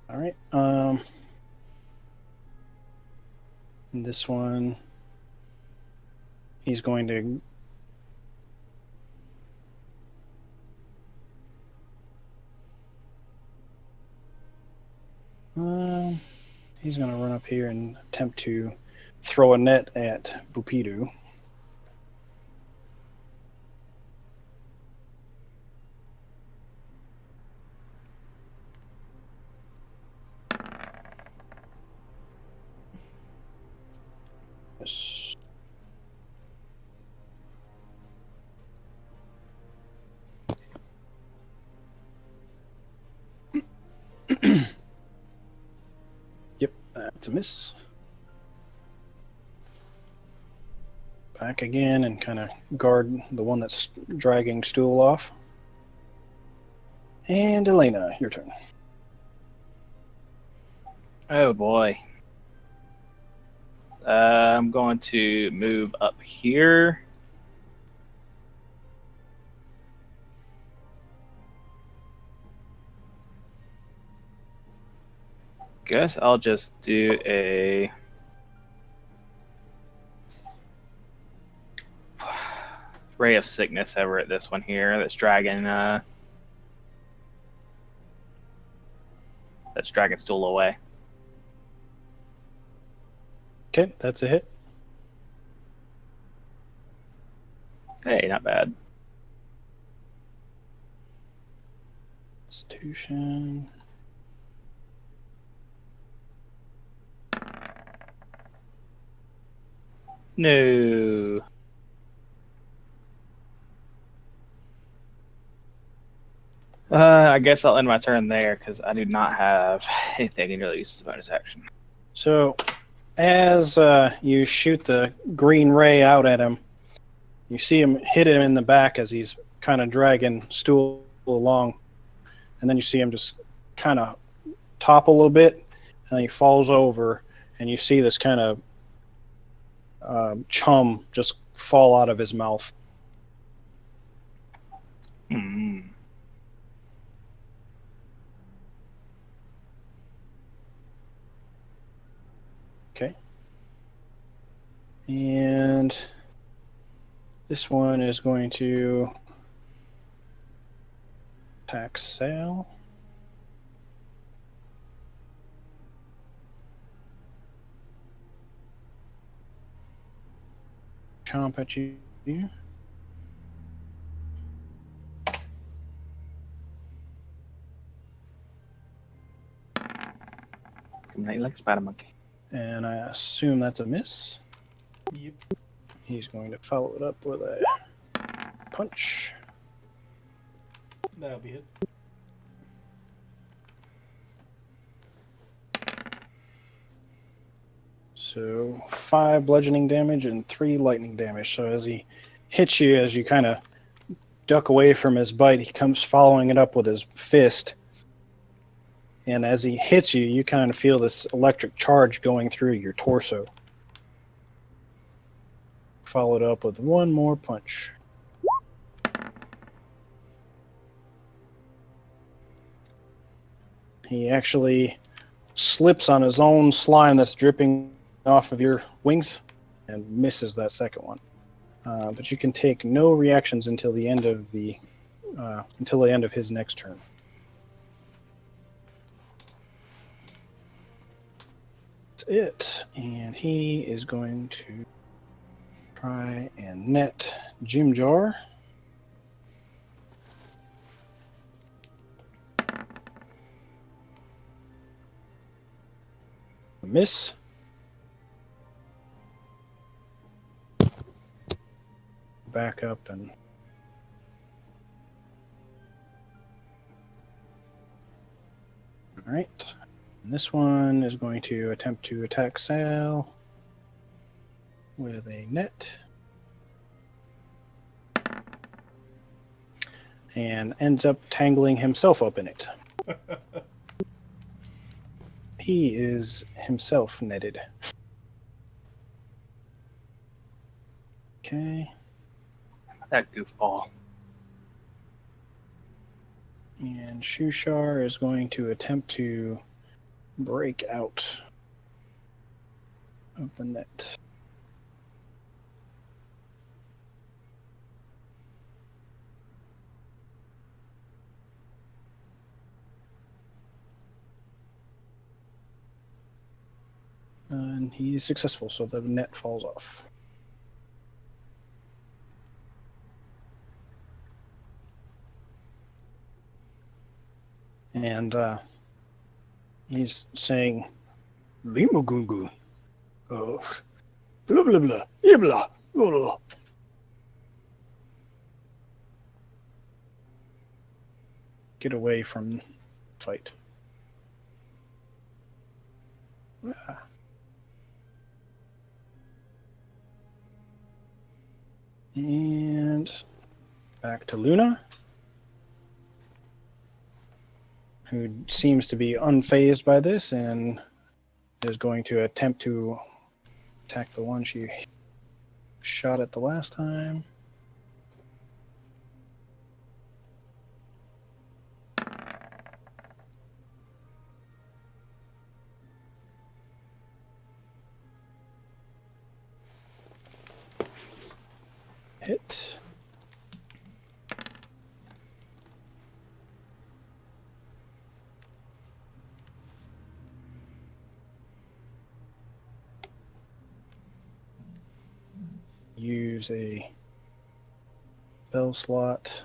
S2: All right. And this one, he's going to he's going to run up here and attempt to throw a net at Bupidu. Yes. Yep, that's a miss. Back again and kind of guard the one that's dragging Stool off. And Elena, your turn.
S4: Oh boy. I'm going to move up here. Guess I'll just do a ray of sickness over at this one here that's dragging Stool away.
S2: Okay, that's a hit.
S4: Hey, not bad.
S2: Constitution.
S4: No. I guess I'll end my turn there because I do not have anything I can really use as a bonus action.
S2: So, as you shoot the green ray out at him, you see him hit him in the back as he's kind of dragging Stool along. And then you see him just kind of topple a little bit, and he falls over, and you see this kind of chum just fall out of his mouth.
S4: Hmm.
S2: Okay. And this one is going to attack Sal. Chomp at you.
S4: Come on, like Spider Monkey.
S2: And I assume that's a miss.
S7: Yep.
S2: He's going to follow it up with a punch.
S7: That'll be it.
S2: So 5 bludgeoning damage and 3 lightning damage. So as he hits you, as you kind of duck away from his bite, he comes following it up with his fist. And as he hits you, you kind of feel this electric charge going through your torso. Followed up with one more punch. He actually slips on his own slime that's dripping off of your wings and misses that second one. But you can take no reactions until the end of his next turn. That's it. And he is going to try and net Jim Jar. Miss. Back up and all right. And this one is going to attempt to attack Sal with a net and ends up tangling himself up in it. He is himself netted. Okay.
S4: That goofball.
S2: And Shushar is going to attempt to break out of the net. And he is successful, so the net falls off. And he's saying, Limagungu. Oh, blah, blah, blah, blah, blah, blah. Get away from the fight. And back to Luna, who seems to be unfazed by this and is going to attempt to attack the one she shot at the last time. Hit. Use a spell slot.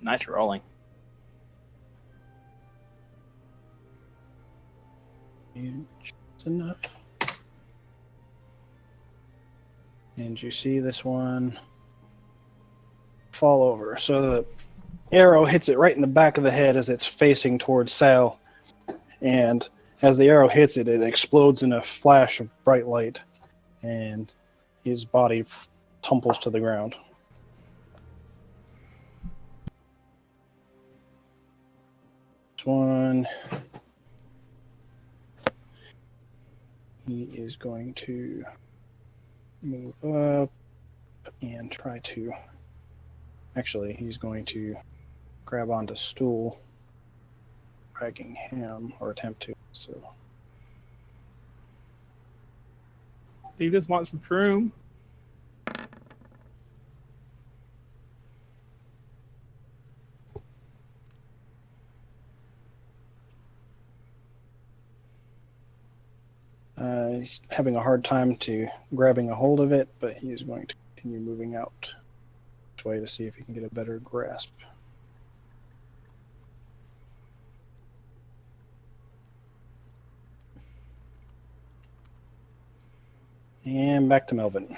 S4: Nice rolling.
S2: Just enough. And you see this one fall over. So the arrow hits it right in the back of the head as it's facing towards Sal. And as the arrow hits it, it explodes in a flash of bright light. And his body tumbles to the ground. This one, he is going to move up and try to, actually, he's going to grab onto Stool, dragging him, or attempt to, so.
S4: He just wants some shroom.
S2: He's having a hard time to grabbing a hold of it, but he is going to continue moving out way to see if you can get a better grasp. And back to Melvin.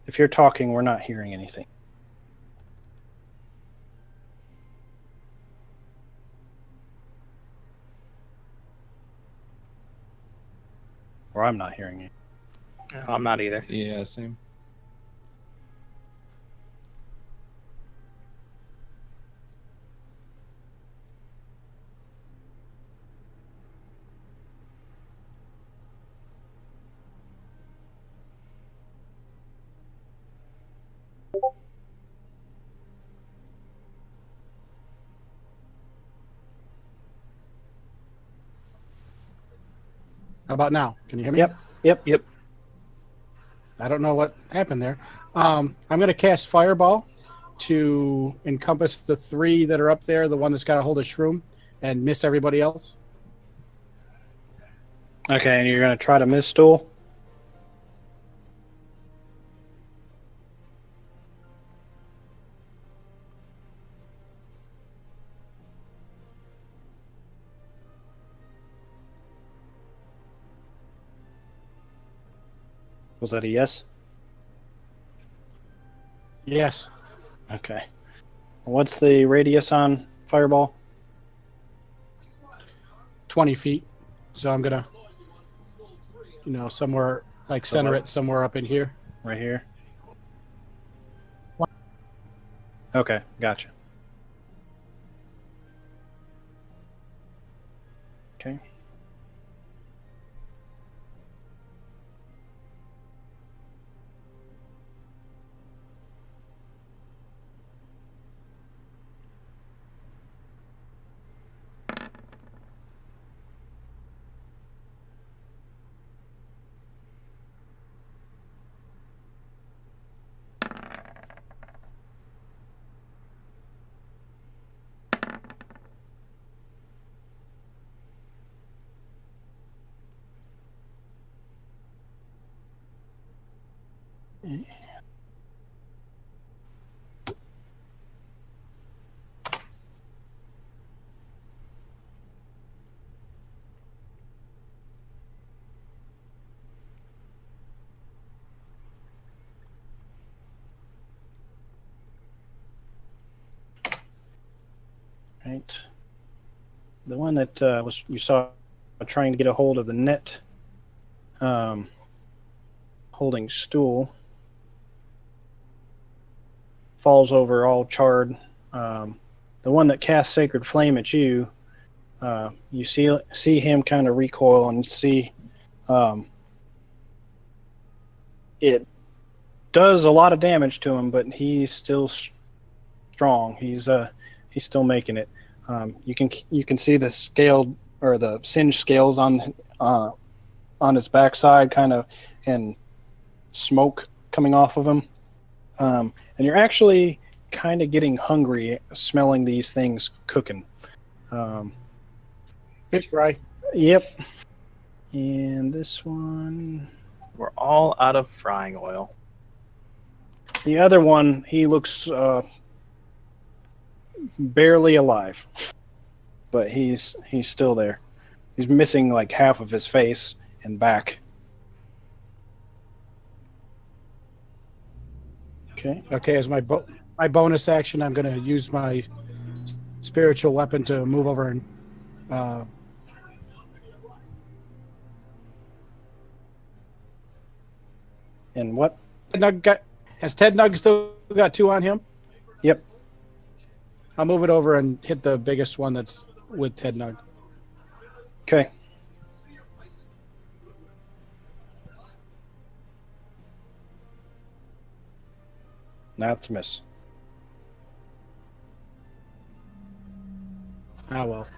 S2: If you're talking, we're not hearing anything. Or I'm not hearing you.
S4: No, I'm not either.
S3: Yeah, same.
S5: How about now? Can you hear me?
S2: Yep.
S5: I don't know what happened there. I'm going to cast Fireball to encompass the 3 that are up there, the one that's got a hold of Shroom, and miss everybody else.
S2: Okay, and you're going to try to miss Stool? Was that a yes?
S5: Yes.
S2: Okay. What's the radius on Fireball?
S5: 20 feet. So I'm going to, somewhere, like center it somewhere up in here.
S2: Right here? Okay, gotcha. Okay. Right. The one that was you saw trying to get a hold of the net holding Stool falls over all charred. The one that casts Sacred Flame at you, you see him kind of recoil and see it does a lot of damage to him, but he's still strong. He's still making it. You can see the scaled or the singed scales on his backside, kind of, and smoke coming off of him. And you're actually kind of getting hungry, smelling these things cooking.
S5: Fish fry.
S2: Yep. And this one,
S4: We're all out of frying oil.
S2: the other one, he looks barely alive, but he's still there. He's missing like half of his face and back. Okay.
S5: Okay, as my bonus action, I'm going to use my spiritual weapon to move over and
S2: And what?
S5: Has Ted Nug still got 2 on him?
S2: Yep.
S5: I'll move it over and hit the biggest one that's with Ted Nug.
S2: Okay. That's a miss.
S5: Ah, well.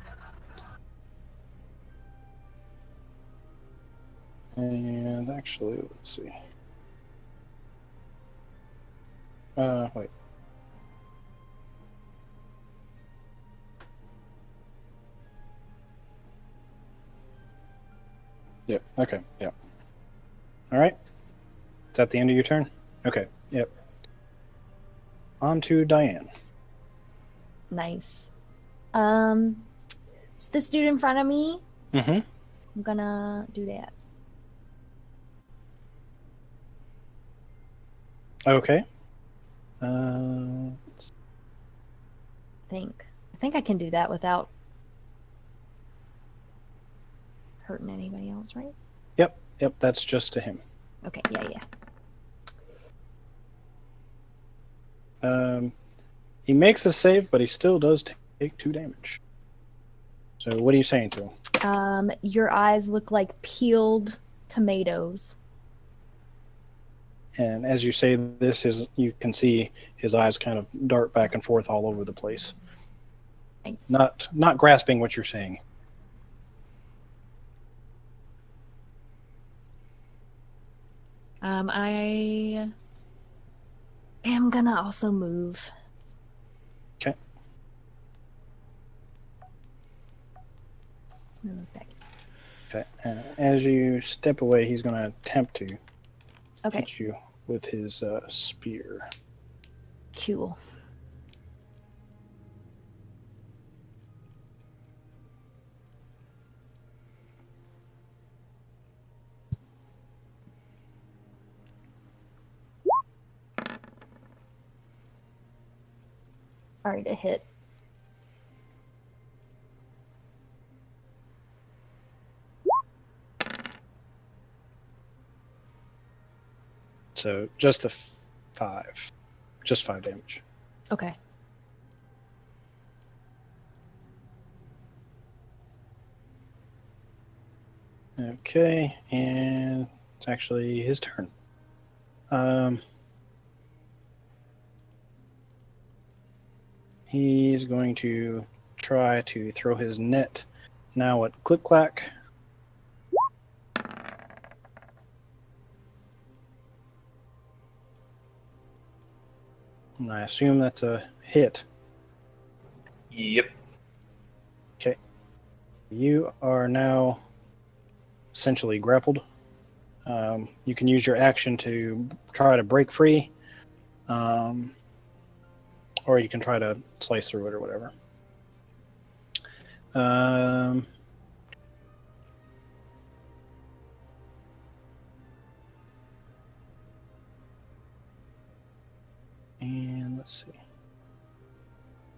S2: And actually, let's see. Wait. Yep. Okay. Yep. All right. Is that the end of your turn? Okay. Yep. On to Diane.
S6: Nice. So this dude in front of me,
S2: Mm-hmm.
S6: I'm gonna do that.
S2: Okay.
S6: I think I can do that without hurting anybody else, right?
S2: Yep. Yep. That's just to him.
S6: Okay, yeah.
S2: He makes a save, but he still does take 2 damage. So what are you saying to him?
S6: Your eyes look like peeled tomatoes.
S2: And as you say this, you can see his eyes kind of dart back and forth all over the place.
S6: Nice.
S2: Not grasping what you're saying.
S6: I am gonna also move.
S2: Okay.
S6: Move that.
S2: Okay. As you step away, he's going to attempt to
S6: Okay,
S2: hit you with his spear.
S6: cool. Sorry to hit.
S2: So just the 5. Just 5 damage.
S6: Okay.
S2: Okay, and it's actually his turn. He's going to try to throw his net now at Click Clack. And I assume that's a hit.
S1: Yep.
S2: Okay. You are now essentially grappled. You can use your action to try to break free, or you can try to slice through it or whatever. And let's see.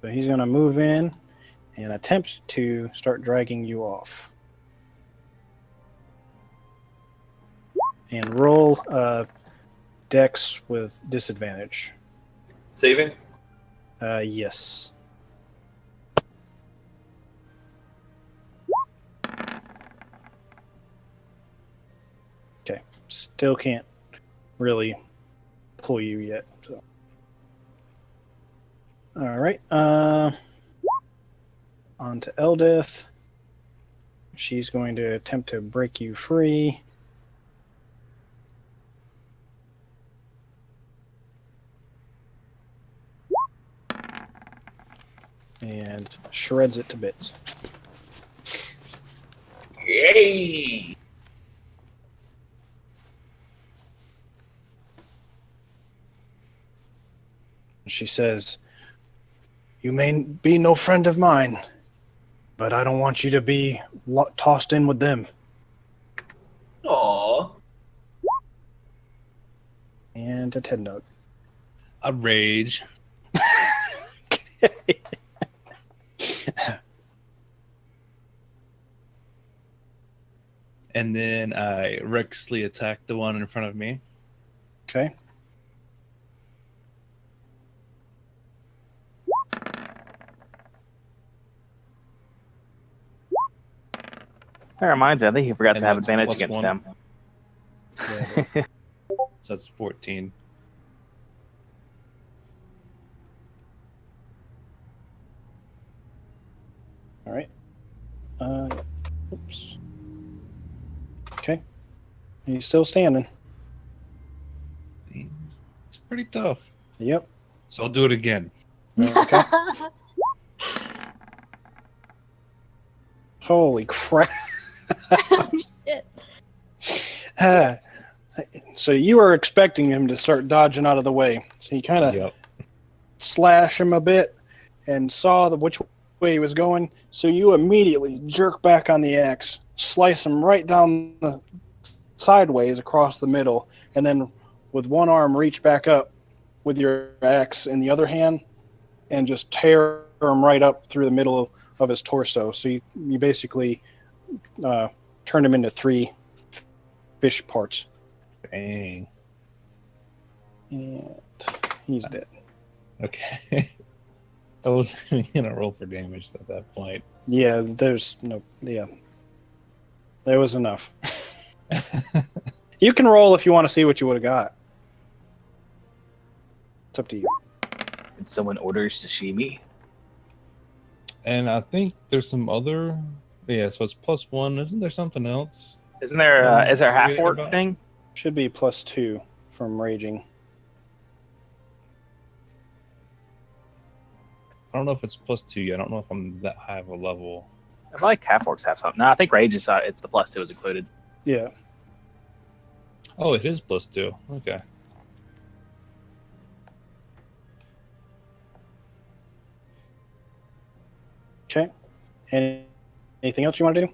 S2: So he's going to move in and attempt to start dragging you off. And roll Dex with disadvantage.
S1: Saving?
S2: Yes. Okay. Still can't really pull you yet. So. All right. On to Eldith. She's going to attempt to break you free. And shreds it to bits.
S1: Yay!
S2: She says, "You may be no friend of mine, but I don't want you to be tossed in with them."
S1: Aww.
S2: And a TED note.
S3: A rage. And then I recklessly attack the one in front of me.
S2: Okay.
S4: That reminds me, I think he forgot
S3: And
S4: to have
S3: that's
S4: advantage
S3: plus
S4: against
S3: 1.
S4: him.
S2: Yeah,
S3: So that's 14.
S2: all Oops. Okay. He's still standing.
S3: It's pretty tough.
S2: Yep.
S3: So I'll do it again.
S2: Okay. Holy crap.
S6: Shit.
S2: Ah. So you were expecting him to start dodging out of the way. So you kind of
S3: Yep.
S2: slash him a bit and saw which way he was going. So you immediately jerk back on the axe, slice him right down the sideways across the middle, and then with one arm reach back up with your axe in the other hand and just tear him right up through the middle of his torso. So you basically turned him into 3 fish parts.
S3: Dang.
S2: And he's dead.
S3: Okay. I was gonna roll for damage at that point.
S2: Yeah, there's no. Yeah, there was enough. You can roll if you want to see what you would have got. It's up to you.
S4: Did someone order sashimi?
S3: And I think there's some other. Yeah, so it's +1. Isn't there something else?
S4: Isn't there is there a half
S3: Forgetting
S4: orc
S3: about-
S4: thing?
S2: Should be +2 from raging.
S3: I don't know if it's +2 yet. I don't know if I'm that high of a level.
S4: I feel like half orcs have something. No, I think rage is it's the +2 is included.
S2: Yeah.
S3: Oh, it is +2. Okay.
S2: Okay. Anything else you want to do?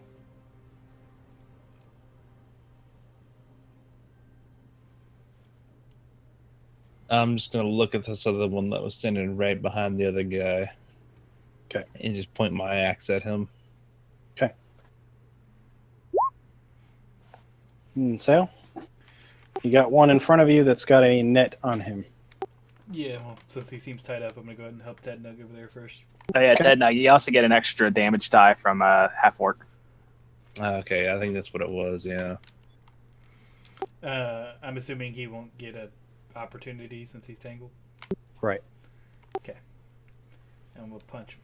S3: I'm just gonna look at this other one that was standing right behind the other guy.
S2: Okay.
S3: And just point my axe at him.
S2: Sale? You got one in front of you that's got a net on him.
S7: Yeah, well, since he seems tied up, I'm gonna go ahead and help Ted Nug over there first.
S4: Oh yeah,
S2: Okay.
S4: Ted. Now you also get an extra damage die from half orc.
S3: Okay, I think that's what it was. Yeah.
S7: I'm assuming he won't get an opportunity since he's tangled.
S2: Right.
S7: And we'll punch him.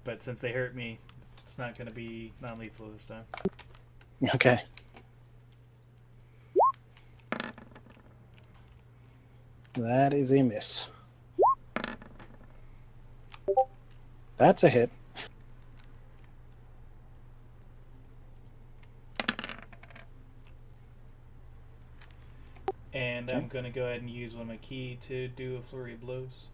S7: But since they hurt me, it's not gonna be non-lethal this time.
S2: Okay. That is a miss. That's a hit.
S7: And
S2: Okay.
S7: I'm gonna go ahead and use one of my key to do a flurry of blows.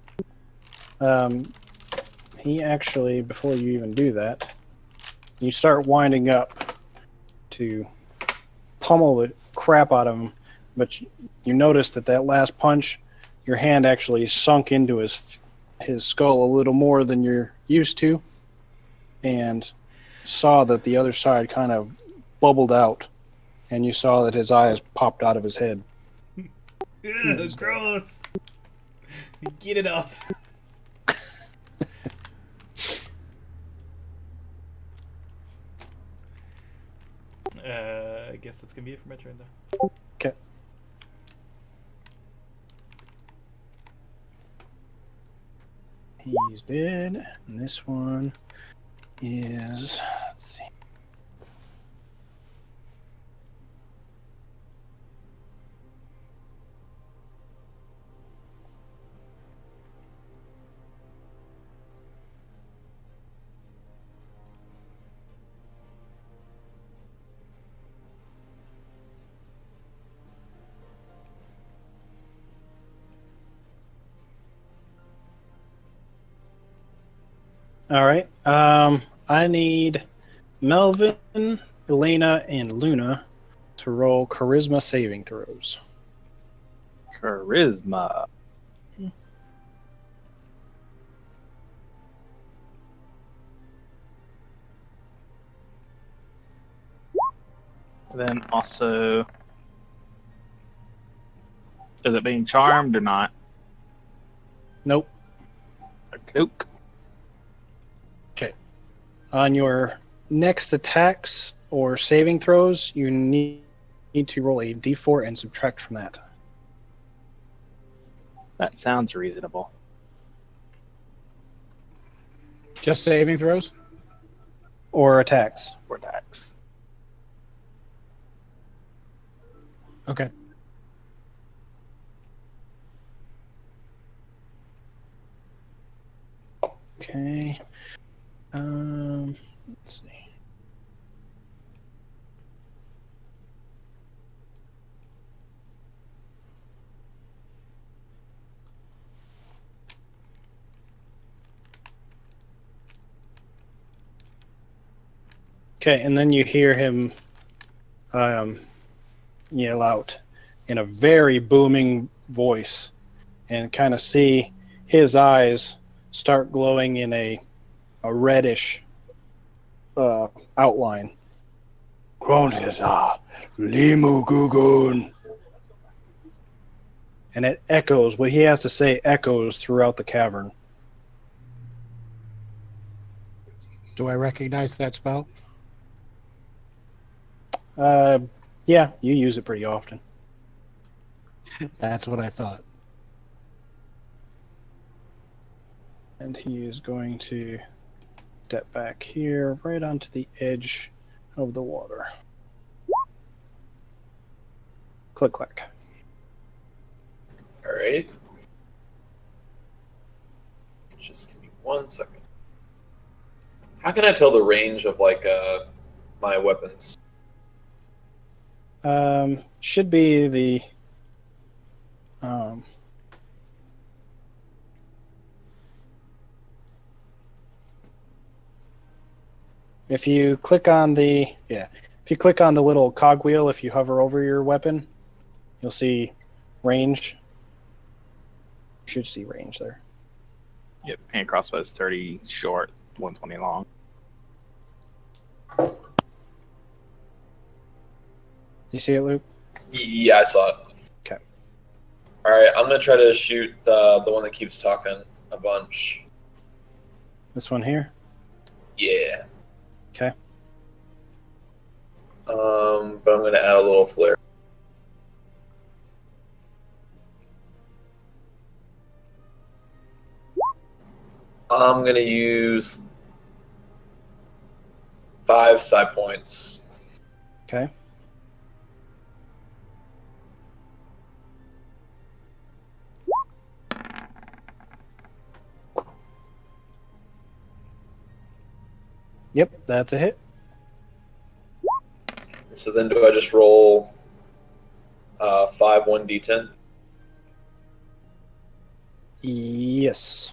S2: He actually, before you even do that, you start winding up to pummel the crap out of him, but you notice that last punch, your hand actually sunk into his skull a little more than you're used to, and saw that the other side kind of bubbled out, and you saw that his eyes popped out of his head.
S7: Ugh, gross! Get it off. I guess that's gonna be it for my turn, though.
S2: Okay. He's dead, and this one is. Let's see. All right. I need Melvin, Elena, and Luna to roll charisma saving throws.
S4: Charisma. Then also, is it being charmed or not?
S2: Nope.
S4: Nope.
S2: On your next attacks or saving throws, you need to roll a d4 and subtract from that.
S4: That sounds reasonable.
S5: Just saving throws?
S2: or attacks.
S4: Or attacks.
S5: Okay.
S2: Okay. Let's see. Okay, and then you hear him yell out in a very booming voice and kind of see his eyes start glowing in a reddish outline. Kronhisa, Limu Gugun. And it echoes, what he has to say echoes throughout the cavern.
S5: Do I recognize that spell?
S2: Yeah, you use it pretty often.
S5: That's what I thought.
S2: And he is going to step back here, right onto the edge of the water. Click, click.
S1: All right. Just give me 1 second. How can I tell the range of like my weapons?
S2: Should be the if you click on the little cogwheel, if you hover over your weapon, you'll see range. You should see range there.
S4: Yep, hand crossbow is 30 short, 120 long.
S2: You see it, Luke?
S1: Yeah, I saw it.
S2: Okay.
S1: All right, I'm gonna try to shoot the one that keeps talking a bunch.
S2: This one here?
S1: Yeah.
S2: Okay.
S1: But I'm gonna add a little flare. I'm gonna use 5 side points.
S2: Okay. Yep, that's a hit.
S1: So then, do I just roll 5 1d10?
S2: Yes.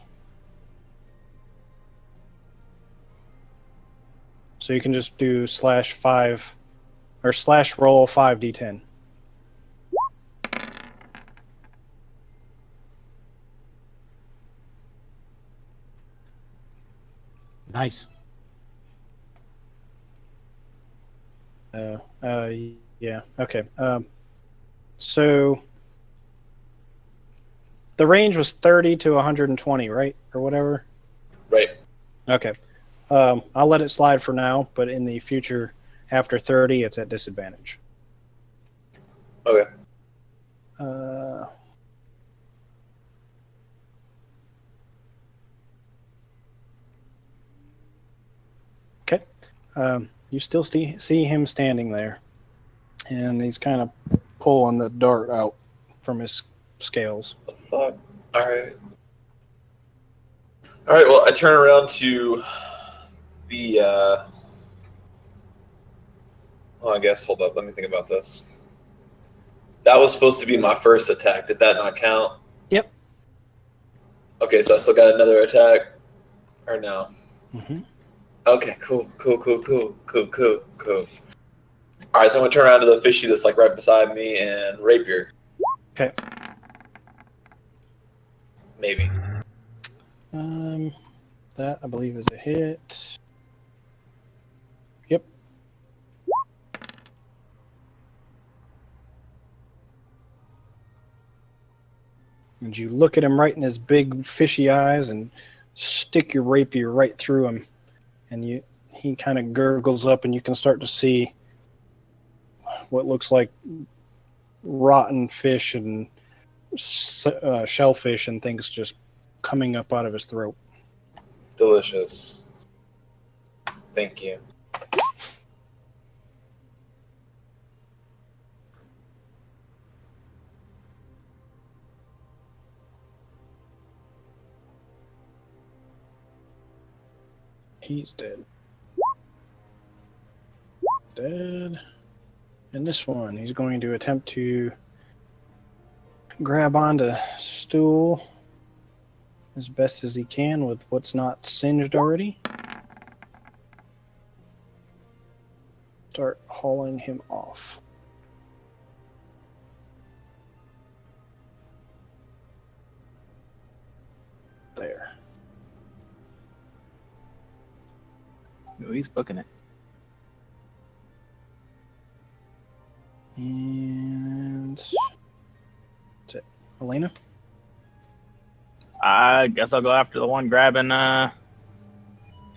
S2: So you can just do /5 or /roll 5d10.
S5: Nice.
S2: Yeah. Okay. So the range was 30 to 120, right, or whatever.
S1: Right.
S2: Okay. I'll let it slide for now, but in the future, after 30, it's at disadvantage.
S1: Okay.
S2: Okay. You still see him standing there, and he's kind of pulling the dart out from his scales.
S1: What the fuck? All right. All right. Well, I turn around to the. Well, I guess. Hold up. Let me think about this. That was supposed to be my first attack. Did that not count?
S2: Yep.
S1: Okay, so I still got another attack, or no?
S2: Mm-hmm.
S1: Okay. Cool. All right. So I'm gonna turn around to the fishy that's like right beside me and rapier.
S2: Okay.
S1: Maybe.
S2: That I believe is a hit. Yep. And you look at him right in his big fishy eyes and stick your rapier right through him, and he kind of gurgles up, and you can start to see what looks like rotten fish and shellfish and things just coming up out of his throat.
S1: Delicious. Thank you.
S2: He's dead. Dead. And this one, he's going to attempt to grab onto Stool as best as he can with what's not singed already. Start hauling him off. There.
S4: Ooh, he's booking it.
S2: And that's it. Elena?
S4: I guess I'll go after the one grabbing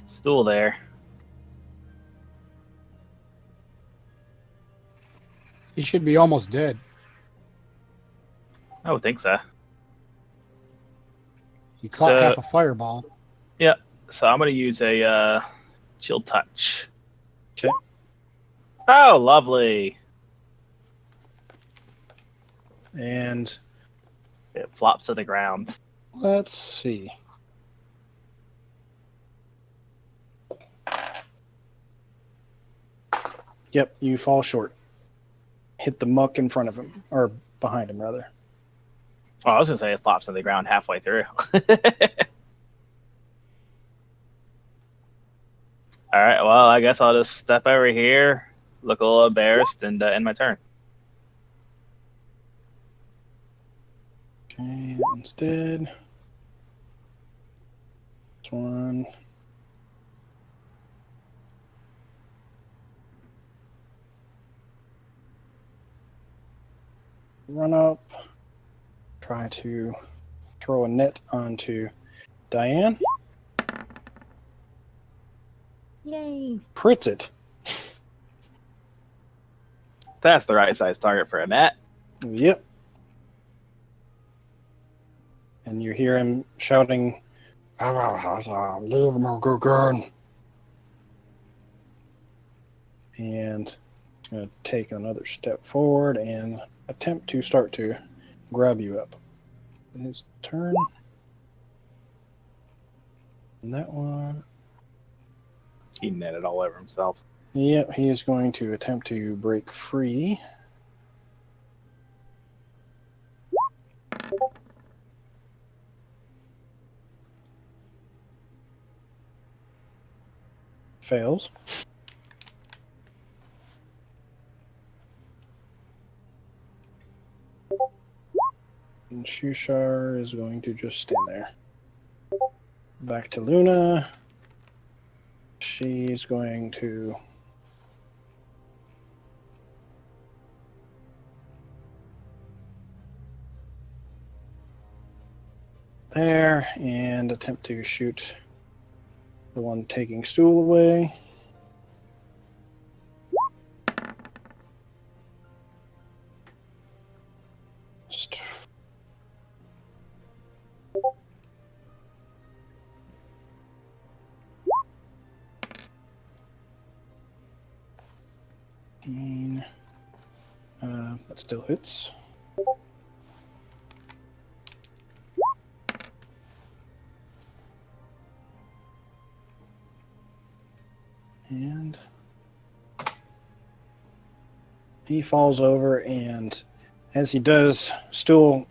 S4: Stool there.
S5: He should be almost dead.
S4: I would think so.
S5: He caught
S4: So-
S5: half a fireball.
S4: So I'm gonna use a chill touch.
S2: 'Kay.
S4: Oh, lovely!
S2: And
S4: It flops to the ground.
S2: let's see. Yep, you fall short. Hit the muck in front of him, or behind him, rather.
S4: Oh, I was gonna say it flops to the ground halfway through. All right. Well, I guess I'll just step over here, look a little embarrassed, and end my turn.
S2: Okay, that one's dead. This one. Run up. Try to throw a net onto Diane.
S6: Yay.
S2: Crits it.
S4: That's the right size target for a net.
S2: Yep. And you hear him shouting, "Leave my good gun." And he's going to take another step forward and attempt to start to grab you up. His turn. And that one.
S4: He netted all over himself.
S2: Yep, he is going to attempt to break free. Fails. And Shushar is going to just stand there. Back to Luna. She's going to there and attempt to shoot the one taking Stool away. Just that still hits. And he falls over, and as he does, Stool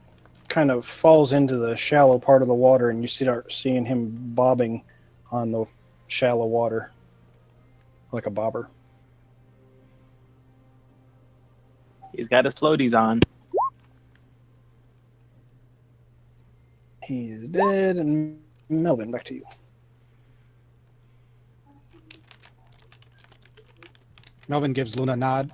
S2: kind of falls into the shallow part of the water, and you start seeing him bobbing on the shallow water like a bobber.
S4: He's got his floaties on.
S2: He is dead, and Melvin, back to you.
S5: Melvin gives Luna a nod.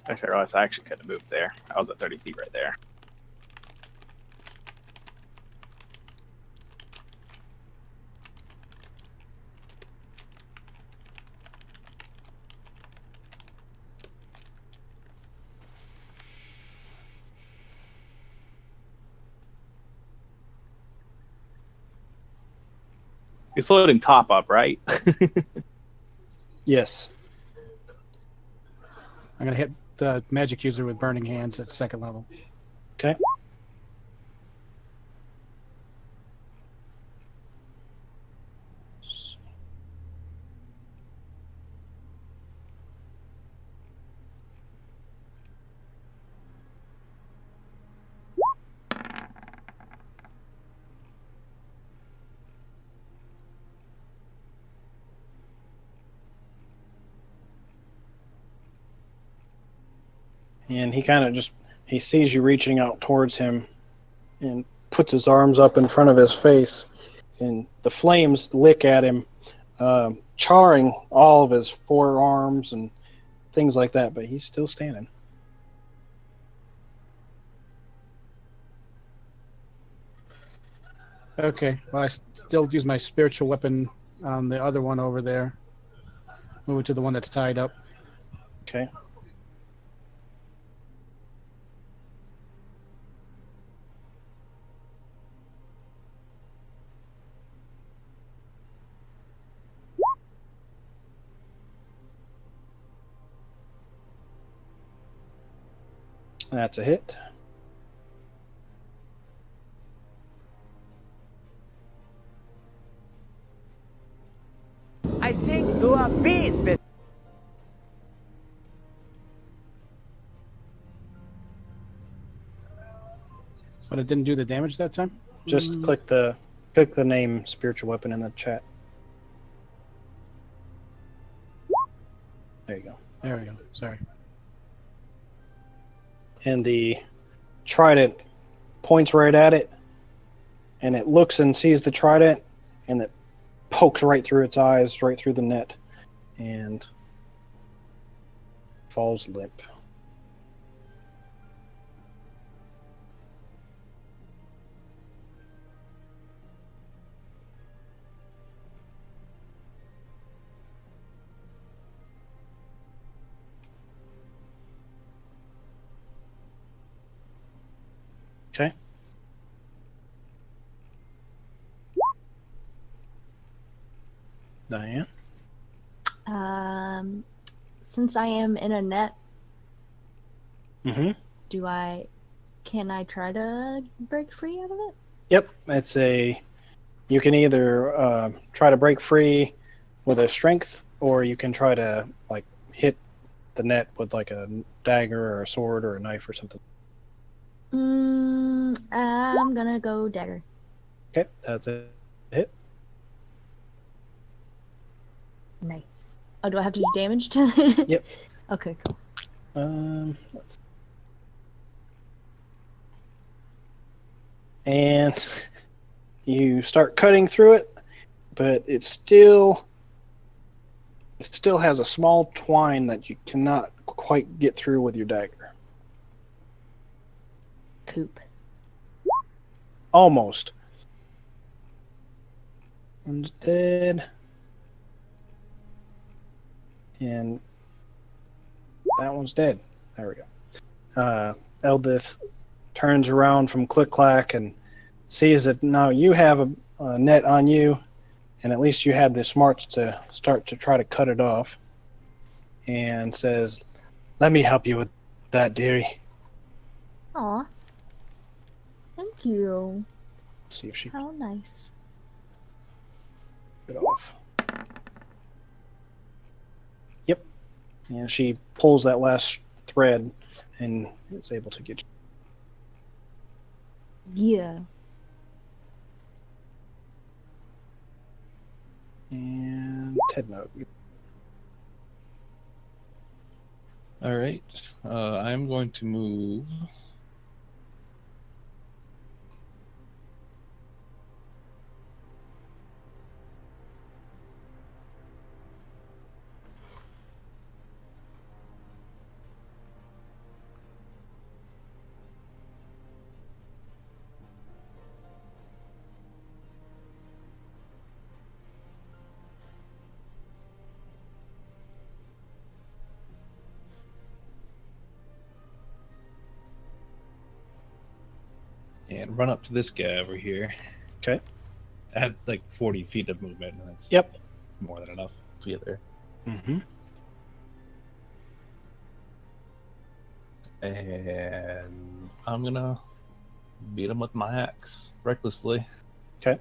S4: Actually, I realized I actually couldn't have moved there. I was at 30 feet right there. He's floating top up, right?
S2: Yes.
S5: I'm going to hit the magic user with burning hands at second level.
S2: Okay. And he kind of just he sees you reaching out towards him and puts his arms up in front of his face, and the flames lick at him, charring all of his forearms and things like that, but he's still standing.
S5: Okay. Well, I still use my spiritual weapon on the other one over there. Move it to the one that's tied up.
S2: Okay. That's a hit.
S8: I think you are beast.
S5: But it didn't do the damage that time?
S2: Just click the name spiritual weapon in the chat. There you go.
S5: There we go. Sorry.
S2: And the trident points right at it, and it looks and sees the trident, and it pokes right through its eyes, right through the net, and falls limp. Okay. Diane?
S6: Since I am in a net,
S2: Mm-hmm.
S6: can I try to break free out of it?
S2: Yep. You can either try to break free with a strength, or you can try to hit the net with like a dagger or a sword or a knife or something.
S6: I'm gonna go dagger.
S2: Okay, that's a hit.
S6: Nice. Oh, do I have to do damage to?
S2: Yep.
S6: Okay, cool.
S2: Let's... And you start cutting through it, but it still has a small twine that you cannot quite get through with your dagger.
S6: Poop.
S2: Almost. One's dead. And that one's dead. There we go. Eldith turns around from Click Clack and sees that now you have a net on you, and at least you had the smarts to start to try to cut it off, and says, "Let me help you with that, dearie."
S6: Aw. Thank you.
S2: Let's see if she
S6: How nice.
S2: can get off. Yep. And she pulls that last thread and is able to get you.
S6: Yeah.
S2: And Ted Note.
S3: All right. I'm going to move. And run up to this guy over here.
S2: Okay.
S3: I have like 40 feet of movement. And that's
S2: Yep.
S3: more than enough to get there.
S2: Mm-hmm.
S3: And I'm gonna beat him with my axe recklessly.
S2: Okay.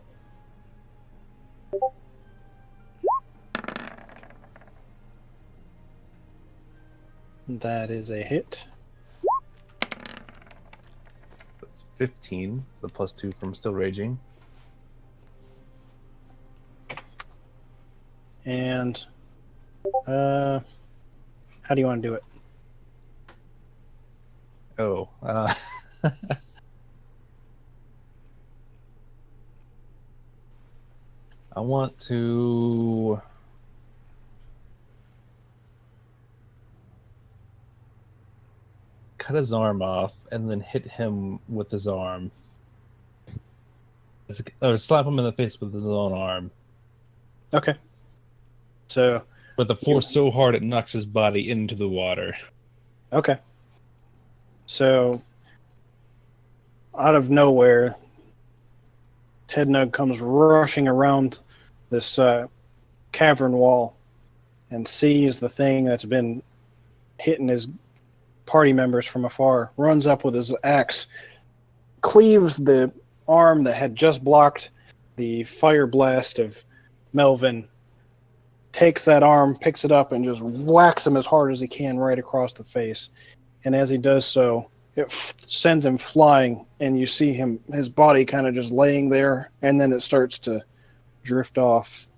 S2: That is a hit.
S3: So it's 15, the +2 from still raging.
S2: And how do you want to do it?
S3: Oh, I want to cut his arm off and then hit him with his arm. Or slap him in the face with his own arm.
S2: Okay. So,
S3: With the force so hard it knocks his body into the water.
S2: okay. So, out of nowhere, Ted Nug comes rushing around this cavern wall and sees the thing that's been hitting his party members from afar, runs up with his axe, cleaves the arm that had just blocked the fire blast of Melvin, takes that arm, picks it up, and just whacks him as hard as he can right across the face. And as he does so, it sends him flying, and you see his body kind of just laying there, and then it starts to drift off.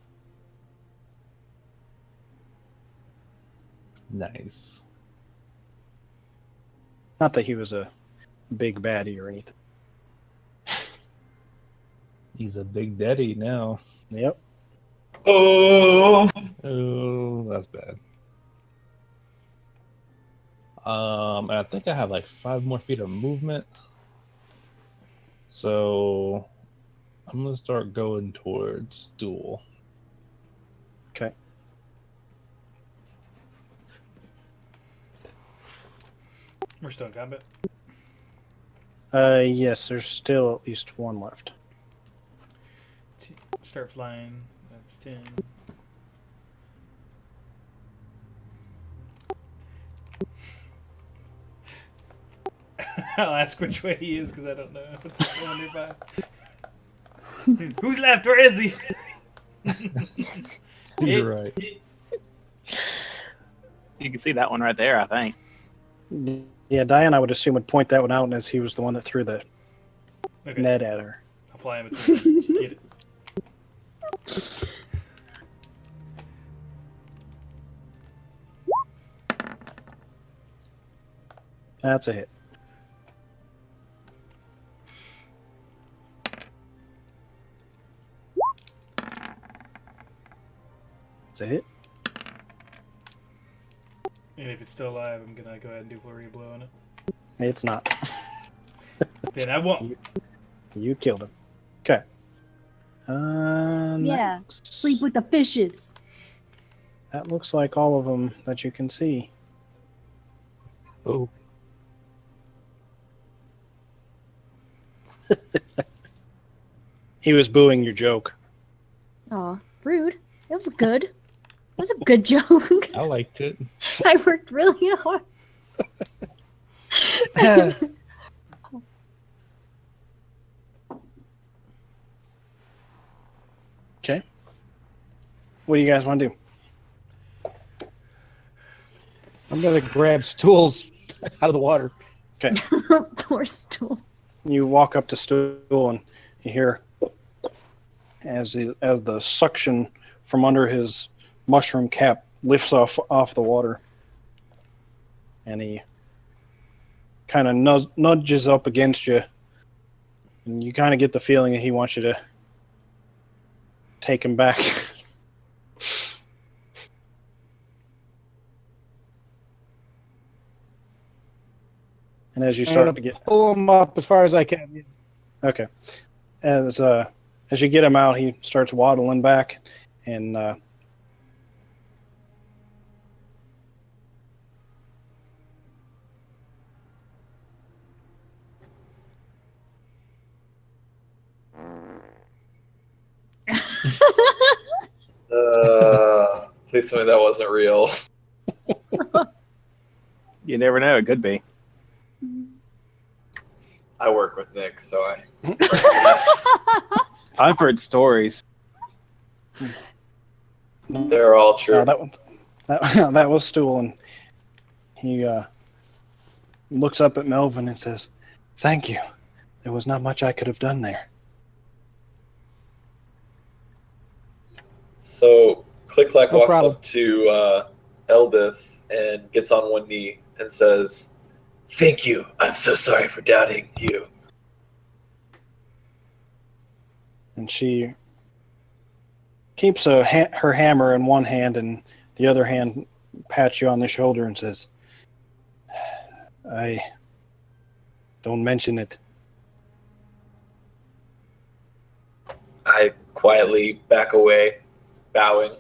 S3: Nice.
S2: Not that he was a big baddie or anything.
S3: He's a big daddy now.
S2: Yep.
S1: Oh,
S3: Oh, that's bad. And I think I have like 5 more feet of movement. So I'm gonna start going towards Duel.
S2: Okay.
S7: We're still in combat.
S2: Yes, there's still at least one left.
S7: Start flying. That's 10. I'll ask which way he is because I don't know if it's someone nearby. Who's left? Where is he?
S3: Steve, you're right.
S4: You can see that one right there, I think.
S2: Yeah, Diane, I would assume, would point that one out as he was the one that threw the
S7: Okay.
S2: net at her.
S7: I'll fly in between. Get it.
S2: That's a hit. It's a hit.
S7: And if it's still alive, I'm gonna go ahead and do flurry of blow on it.
S2: It's not.
S7: Then I won't.
S2: You killed him. Okay.
S6: Yeah, sleep with the fishes.
S2: That looks like all of them that you can see.
S5: Oh.
S2: He was booing your joke.
S6: Aw, rude. It was good. It was a good joke.
S3: I liked it.
S6: I worked really hard.
S2: Okay. What do you guys want to do?
S5: I'm gonna grab stools out of the water.
S2: Okay.
S6: Poor stool.
S2: You walk up to Stool and you hear as the suction from under his mushroom cap lifts off the water, and he kind of nudges up against you, and you kind of get the feeling that he wants you to take him back. And as you
S5: I'm
S2: start
S5: gonna
S2: to get
S5: pull him up as far as I can.
S2: okay, as you get him out, he starts waddling back, and
S1: please tell me that wasn't real.
S4: You never know. It could be.
S1: I work with Nick, so I.
S4: I've heard stories.
S1: They're all true.
S2: No, that was Stool, and he looks up at Melvin and says, "Thank you. There was not much I could have done there."
S1: So Click Clack
S5: No
S1: walks
S5: problem.
S1: up to Eldith and gets on one knee and says, "Thank you. I'm so sorry for doubting you."
S2: And she keeps her hammer in one hand and the other hand pats you on the shoulder and says, "I don't mention it."
S1: I quietly back away, bowing.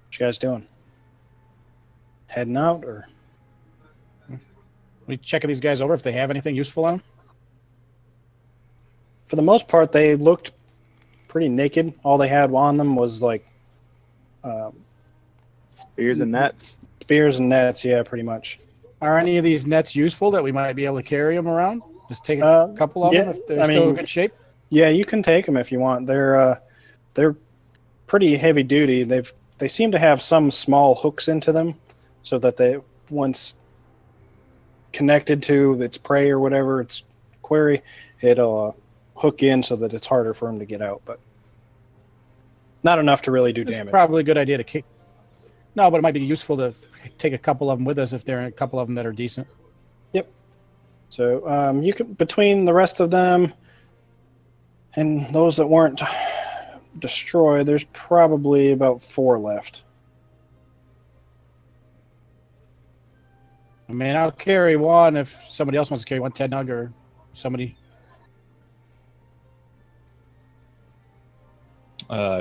S2: What you guys doing? Heading out, or?
S5: We checking these guys over if they have anything useful on them.
S2: For the most part, they looked pretty naked. All they had on them was like
S4: Spears and nets.
S2: spears and nets. Yeah, pretty much.
S5: Are any of these nets useful that we might be able to carry them around? Just take a couple of
S2: yeah,
S5: them if they're
S2: I
S5: still
S2: mean-
S5: in good shape.
S2: Yeah, you can take them if you want. They're pretty heavy duty. They seem to have some small hooks into them, so that they once connected to its prey or whatever its quarry, it'll hook in so that it's harder for them to get out. But not enough to really do
S5: It's
S2: damage.
S5: probably a good idea to kick. No, but it might be useful to take a couple of them with us if there are a couple of them that are decent.
S2: So you can, between the rest of them and those that weren't destroyed, there's probably about 4 left.
S5: I mean, I'll carry one if somebody else wants to carry one, Ted Nug or somebody.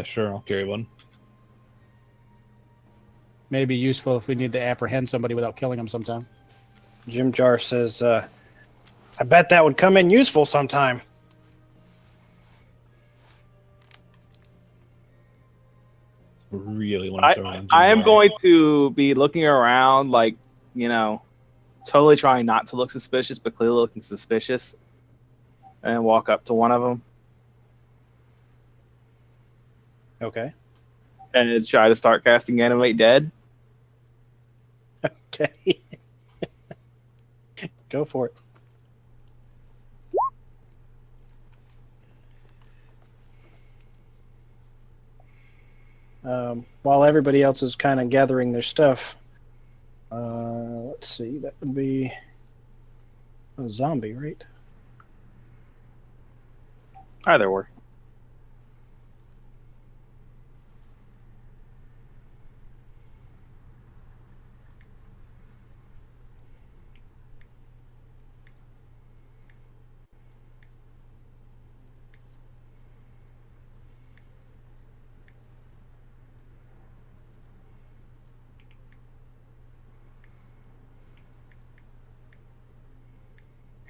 S3: Sure, I'll carry one.
S5: Maybe useful if we need to apprehend somebody without killing them sometime.
S2: Jim Jar says, "I bet that would come in useful sometime."
S3: Really want to throw in.
S4: I am going to be looking around, like, totally trying not to look suspicious, but clearly looking suspicious, and walk up to one of them
S2: Okay.
S4: and try to start casting Animate Dead.
S2: Okay. Go for it. While everybody else is kind of gathering their stuff, let's see, that would be a zombie, right?
S4: Either or.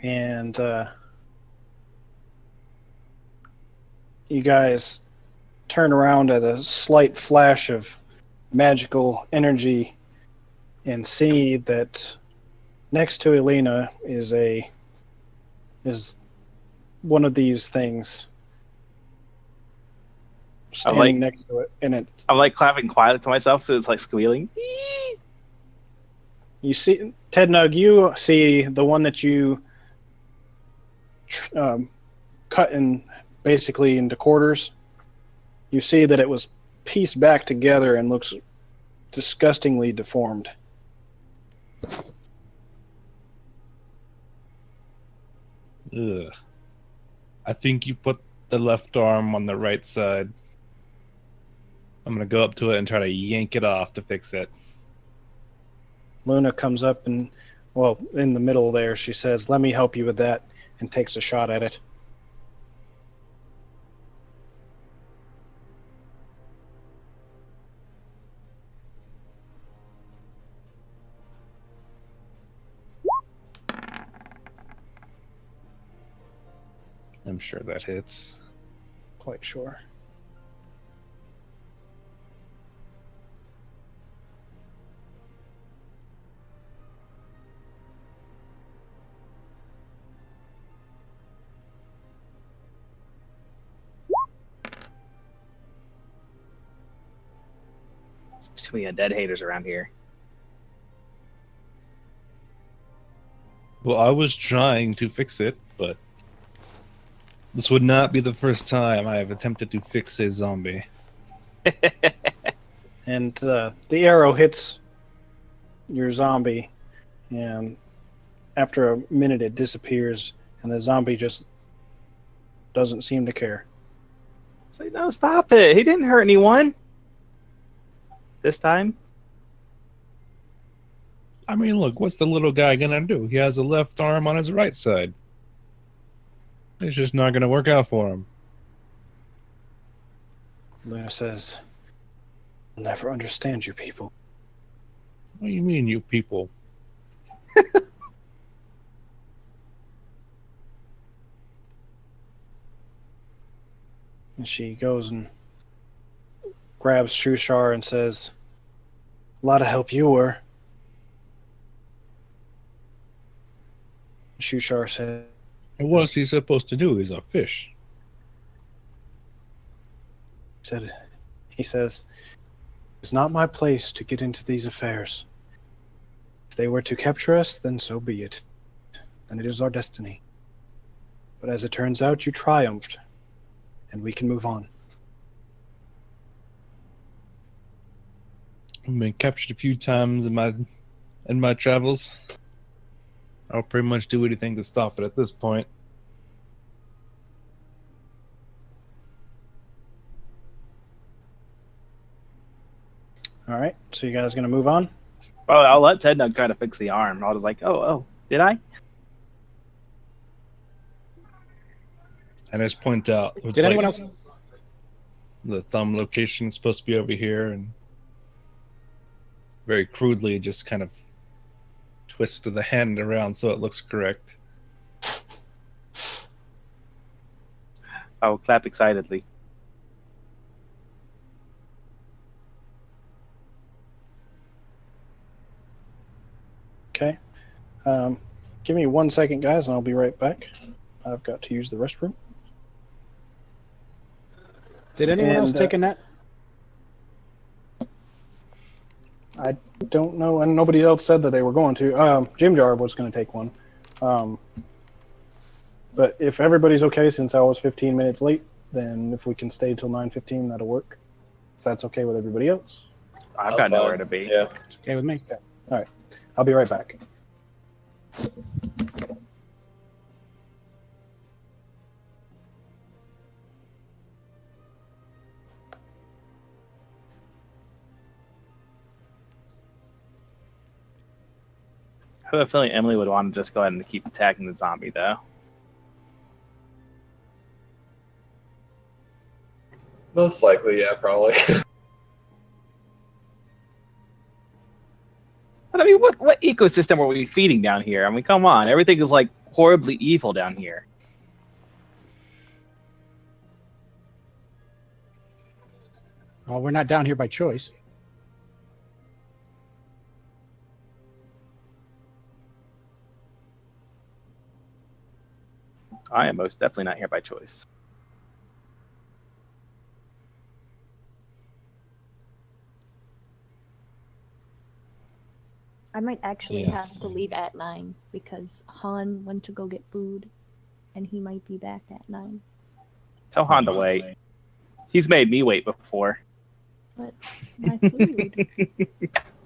S2: And you guys turn around at a slight flash of magical energy and see that next to Elena is one of these things standing
S4: like-
S2: next to it, and it
S4: I'm like clapping quietly to myself, so it's like squealing.
S2: you see Ted Nug, you see the one that you cut in basically into quarters. You see that it was pieced back together and looks disgustingly deformed.
S3: Ugh. I think you put the left arm on the right side. I'm gonna go up to it and try to yank it off to fix it.
S2: Luna comes up and, well, in the middle there, she says, "Let me help you with that," and takes a shot at it.
S3: I'm sure that hits.
S2: Quite sure.
S4: There's too many dead haters around here.
S3: Well, I was trying to fix it, but this would not be the first time I have attempted to fix a zombie.
S2: And the arrow hits your zombie, and after a minute it disappears, and the zombie just doesn't seem to care.
S4: Say, no, stop it. He didn't hurt anyone. This time?
S3: I mean, look, what's the little guy gonna do? He has a left arm on his right side. It's just not gonna work out for him.
S2: Luna says, "I'll never understand you people."
S3: What do you mean, you people?
S2: And she goes and grabs Shushar and says, "A lot of help you were." Shushar said,
S3: And what's he supposed to do? He's a fish.
S2: he says, "It's not my place to get into these affairs. If they were to capture us, then so be it. And it is our destiny. But as it turns out, you triumphed, and we can move on."
S3: I've been captured a few times in my travels. I'll pretty much do anything to stop it at this point.
S2: All right, so you guys gonna move on?
S4: Well, I'll let Ted Nug try to fix the arm. I was like, oh, did I?
S3: And I just point out.
S5: Did anyone else?
S3: The thumb location is supposed to be over here, and very crudely just kind of twist the hand around so it looks correct.
S4: I will clap excitedly.
S2: Okay. Give me 1 second, guys, and I'll be right back. I've got to use the restroom.
S5: Did anyone else
S2: And,
S5: take a net?
S2: I don't know, and nobody else said that they were going to. Jim Jar was going to take one. But if everybody's okay, since I was 15 minutes late, then if we can stay till 9:15, that'll work. If that's okay with everybody else.
S4: I've
S1: I'm
S4: got nowhere
S1: fine.
S4: to be.
S1: Yeah.
S5: It's okay with me.
S2: I'll be right back.
S4: I have a feeling Emily would want to just go ahead and keep attacking the zombie, though.
S1: Most likely, yeah, probably.
S4: But I mean, what ecosystem are we feeding down here? I mean, come on, everything is like horribly evil down here.
S5: Well, we're not down here by choice.
S4: I am most definitely not here by choice.
S6: I might actually
S3: Yeah.
S6: have to leave at 9 because Han went to go get food, and he might be back at 9.
S4: Tell Han to wait. He's made me wait before.
S6: But my food,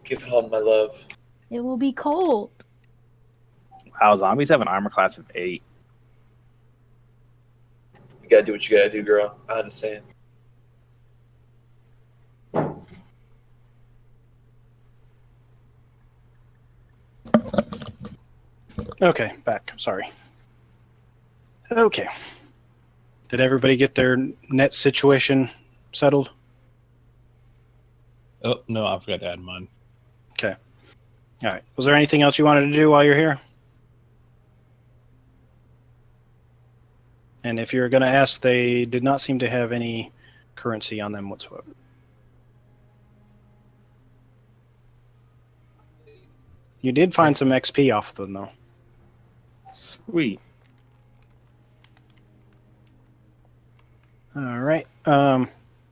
S1: Give Han my love.
S6: it will be cold.
S4: Wow, zombies have an armor class of 8.
S1: You gotta do what you gotta do, girl. I understand.
S2: Okay, back. Sorry. Okay. Did everybody get their net situation settled?
S3: Oh, no, I forgot to add mine.
S2: All right. Was there anything else you wanted to do while you're here? And if you're going to ask, they did not seem to have any currency on them whatsoever. You did find some XP off of them, though.
S4: Sweet.
S2: All right.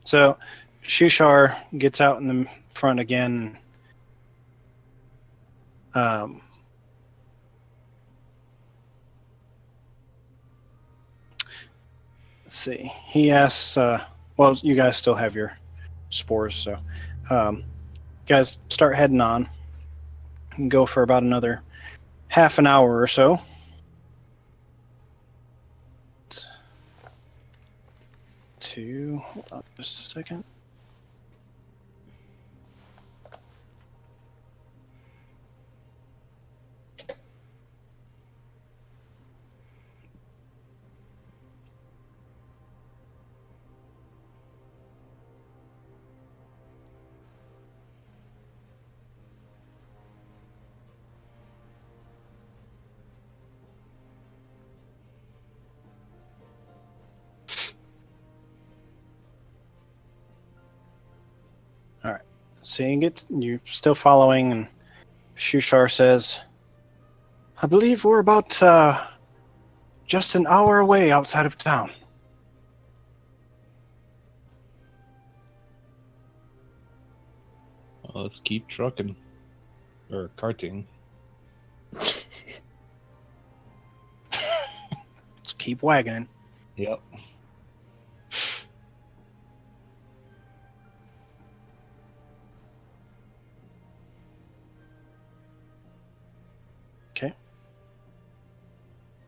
S2: So Shushar gets out in the front again. Let's see. He asks, well, you guys still have your spores, so guys start heading on and go for about another half an hour or so. Hold on just a second. Seeing it, you're still following, and Shushar says, I believe we're about just an hour away outside of town.
S3: Well, let's keep trucking. Or carting.
S2: Let's keep wagoning.
S3: Yep.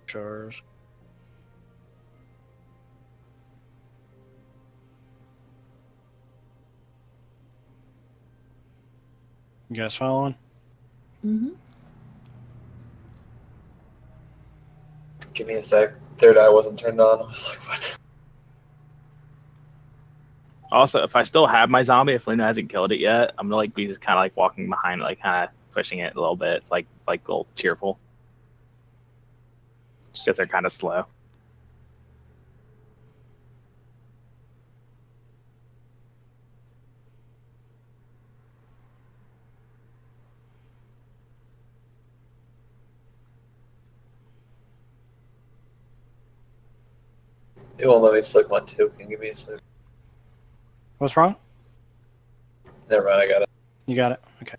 S2: Shars. You guys following?
S6: Mm-hmm.
S1: Give me a sec. Third eye wasn't turned on. I was like, what?
S4: Also, if I still have my zombie, if Luna hasn't killed it yet, I'm gonna like be just kind of like walking behind, like kind of pushing it a little bit, it's like a little cheerful. Because they're kind of slow.
S1: It won't let me select my token. Give me a sec.
S2: What's wrong?
S1: Never mind, I got it.
S2: You got it? Okay.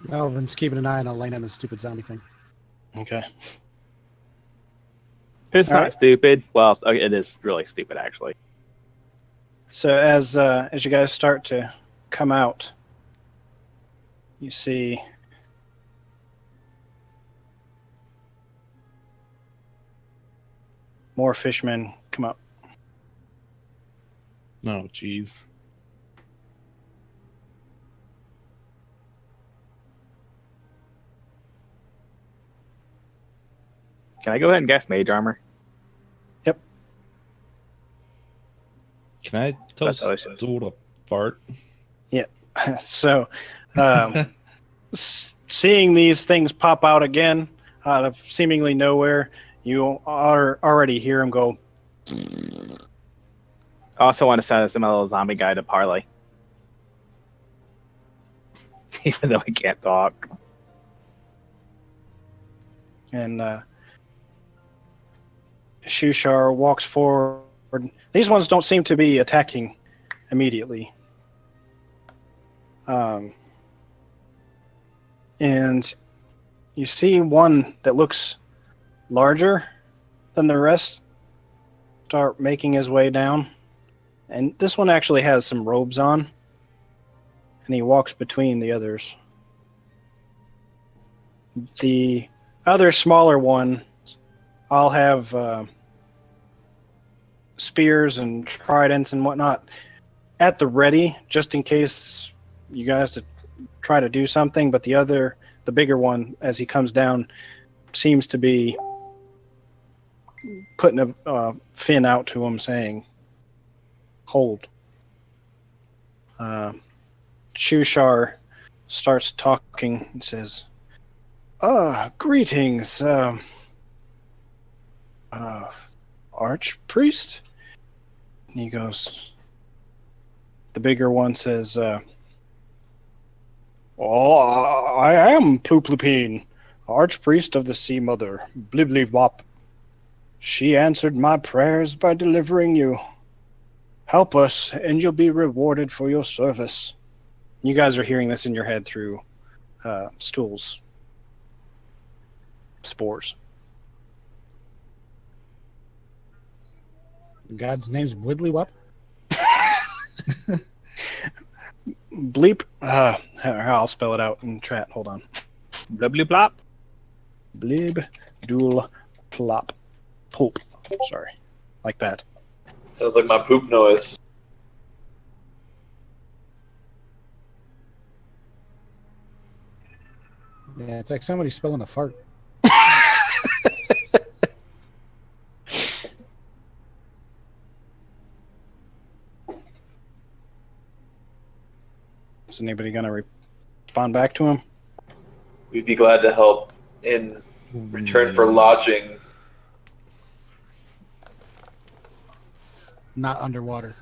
S5: Melvin's keeping an eye on Elena and the stupid zombie thing.
S2: Okay.
S4: It's
S2: All
S4: not
S2: right.
S4: stupid. Well, okay, it is really stupid, actually.
S2: So as you guys start to come out, you see more fishmen come up.
S3: Oh, jeez.
S4: Can I go ahead and guess mage armor?
S3: Can I tell
S4: That's delicious.
S3: Stool to fart?
S2: So, seeing these things pop out again out of seemingly nowhere, you are already hear them go.
S4: I also want to send us a little zombie guy to parley. Even though we can't talk.
S2: And Shushar walks forward. These ones don't seem to be attacking immediately. And you see one that looks larger than the rest start making his way down. And this one actually has some robes on. And he walks between the others. The other smaller one, I'll have spears and tridents and whatnot at the ready, just in case you guys to try to do something. But the bigger one, as he comes down, seems to be putting a fin out to him, saying, "Hold." Shushar starts talking and says, "Greetings, Archpriest?" And he goes, the bigger one says, "Oh, I am Pluplupine, Archpriest of the Sea Mother, Bliblibop. She answered my prayers by delivering you. Help us, and you'll be rewarded for your service." You guys are hearing this in your head through Stool's spores.
S5: God's name's Widdlywop.
S2: Bleep. I'll spell it out in chat. Hold on.
S4: Blibbly plop.
S2: Blib, dool, plop, pulp. Sorry. Like that.
S1: Sounds like my poop noise.
S5: Yeah, it's like somebody spelling a fart.
S2: Is anybody going to respond back to him?
S1: We'd be glad to help in return for lodging.
S5: Not underwater.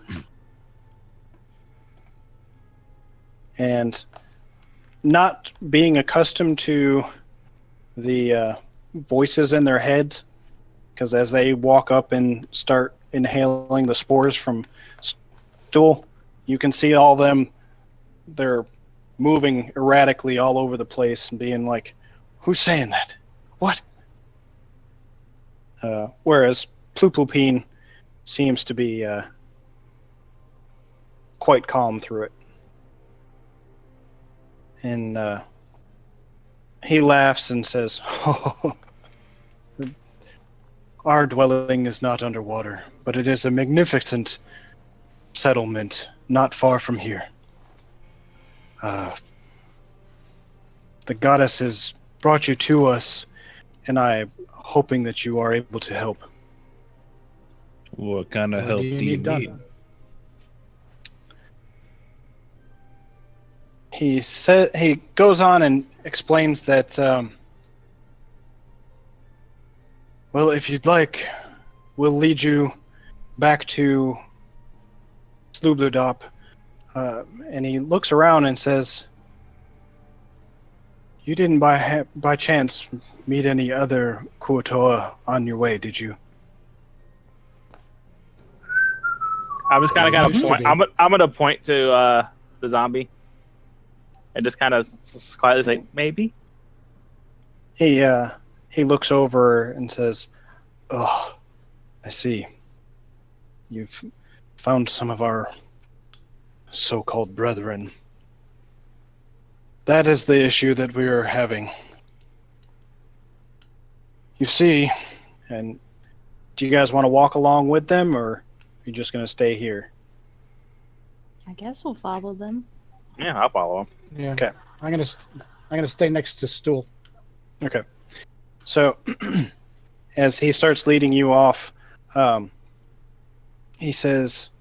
S2: And not being accustomed to the voices in their heads, because as they walk up and start inhaling the spores from Stool, you can see all them, they're moving erratically all over the place and being like, "Who's saying that? What?" Whereas Pluplupine seems to be quite calm through it. And he laughs and says, "Oh, our dwelling is not underwater, but it is a magnificent settlement not far from here. The goddess has brought you to us, and I'm hoping that you are able to help."
S3: What kind of
S5: What
S3: help
S5: do you
S3: do you
S5: need done?
S3: need?
S2: He goes on and explains that, well, if you'd like, we'll lead you back to Slubludop. And he looks around and says, "You didn't by chance meet any other Kuotoa on your way, did you?"
S4: I'm just kind of
S5: Used to
S4: point.
S5: be.
S4: I'm gonna point to the zombie, and just kind of quietly say, "Maybe."
S2: He looks over and says, "Oh, I see. You've found some of our so-called brethren. That is the issue that we are having. You see, and do you guys want to walk along with them, or are you just going to stay here?"
S6: I guess we'll follow them.
S4: Yeah, I'll follow him.
S5: Yeah.
S2: Okay.
S5: I'm gonna stay next to Stool.
S2: Okay. So, as he starts leading you off, he says,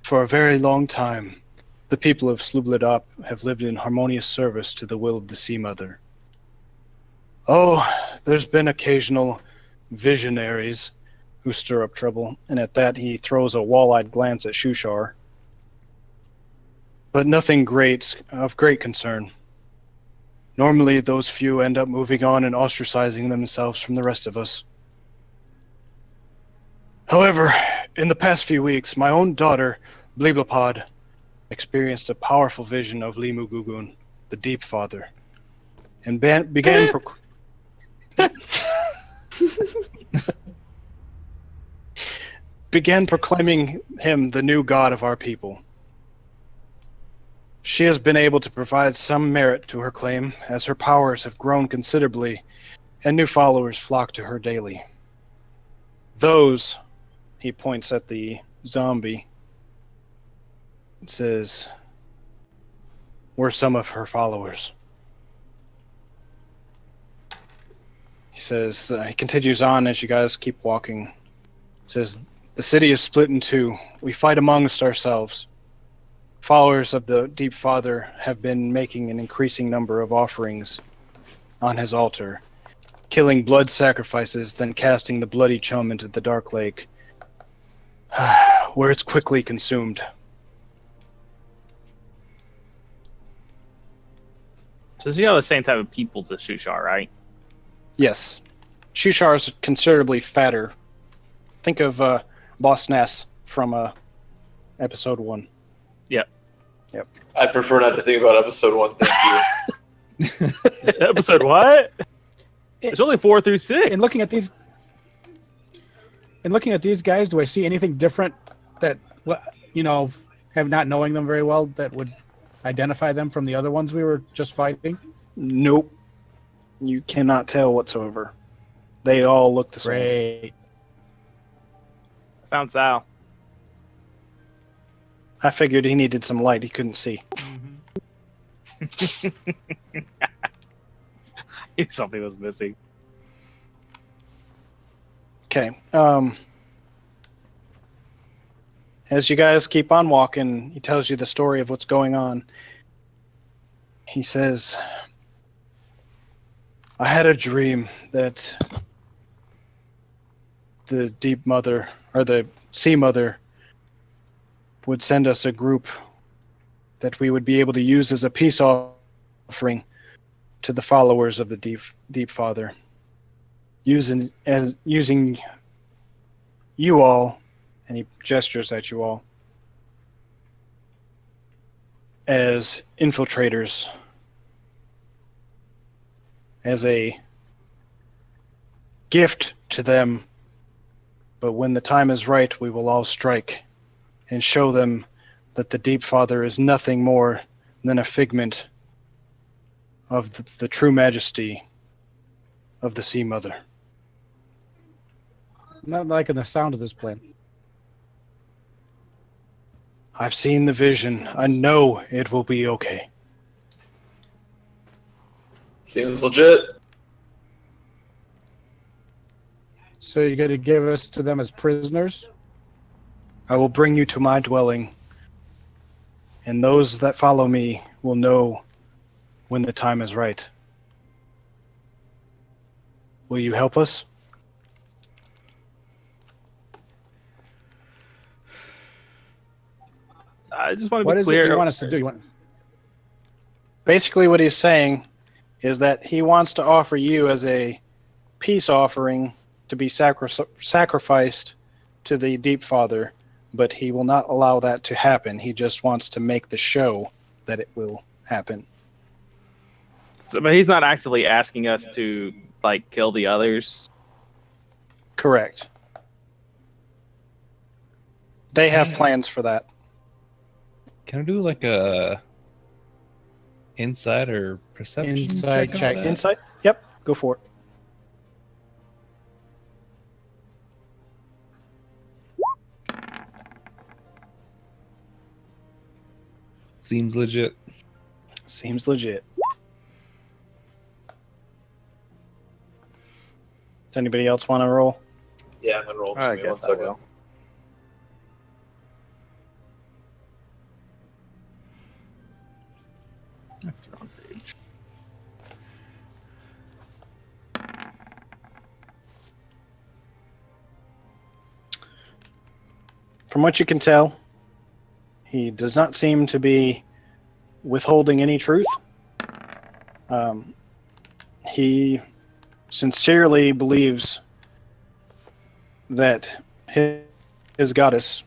S2: "For a very long time, the people of Slubludop have lived in harmonious service to the will of the Sea Mother. Oh, there's been occasional visionaries who stir up trouble," and at that he throws a wall-eyed glance at Shushar. "But nothing of great concern. Normally, those few end up moving on and ostracizing themselves from the rest of us. However, in the past few weeks, my own daughter, Bliblapod, experienced a powerful vision of Limu Gugun, the Deep Father, and began proclaiming him the new god of our people. She has been able to provide some merit to her claim, as her powers have grown considerably, and new followers flock to her daily. Those He points at the zombie. It says, "We're some of her followers." He says, he continues on as you guys keep walking. He says, "The city is split in two. We fight amongst ourselves. Followers of the Deep Father have been making an increasing number of offerings on his altar, killing blood sacrifices, then casting the bloody chum into the dark lake, where it's quickly consumed."
S4: So you know the same type of people as Shushar, right?
S2: Yes. Shushar is considerably fatter. Think of Boss Nass from episode 1.
S1: I prefer not to think about episode 1. Thank you.
S4: Episode what? There's only 4 through 6.
S5: In looking at these guys, do I see anything different that, have not knowing them very well, that would identify them from the other ones we were just fighting?
S2: Nope. You cannot tell whatsoever. They all look the same.
S5: Great.
S4: Found Sal.
S2: I figured he needed some light he couldn't see.
S4: Something was missing.
S2: Okay. As you guys keep on walking, he tells you the story of what's going on. He says, "I had a dream that the Deep Mother, or the Sea Mother, would send us a group that we would be able to use as a peace offering to the followers of the Deep Father, using you all," and he gestures at you all, "as infiltrators, as a gift to them. But when the time is right, we will all strike and show them that the Deep Father is nothing more than a figment of the true majesty of the Sea Mother."
S5: I'm not liking the sound of this plan.
S2: "I've seen the vision. I know it will be okay."
S1: Seems legit.
S5: So you're going to give us to them as prisoners?
S2: "I will bring you to my dwelling, and those that follow me will know when the time is right. Will you help us?"
S4: I just want to
S5: What
S4: be
S5: is it
S4: clear.
S5: you want us to do?
S2: Basically what he's saying is that he wants to offer you as a peace offering to be sacrificed to the Deep Father, but he will not allow that to happen. He just wants to make the show that it will happen.
S4: But he's not actively asking us to kill the others.
S2: Correct. They have plans for that.
S3: Can I do like a insight or perception
S5: Insight
S3: on
S5: check.
S3: that?
S2: Insight? Yep, go for it.
S3: Seems legit.
S2: Seems legit. Does anybody else want to roll?
S1: Yeah, I'm gonna roll. Just
S4: I
S1: give me 1
S4: guess I
S1: second.
S4: will. That's the wrong page.
S2: From what you can tell, he does not seem to be withholding any truth. He sincerely believes that his goddess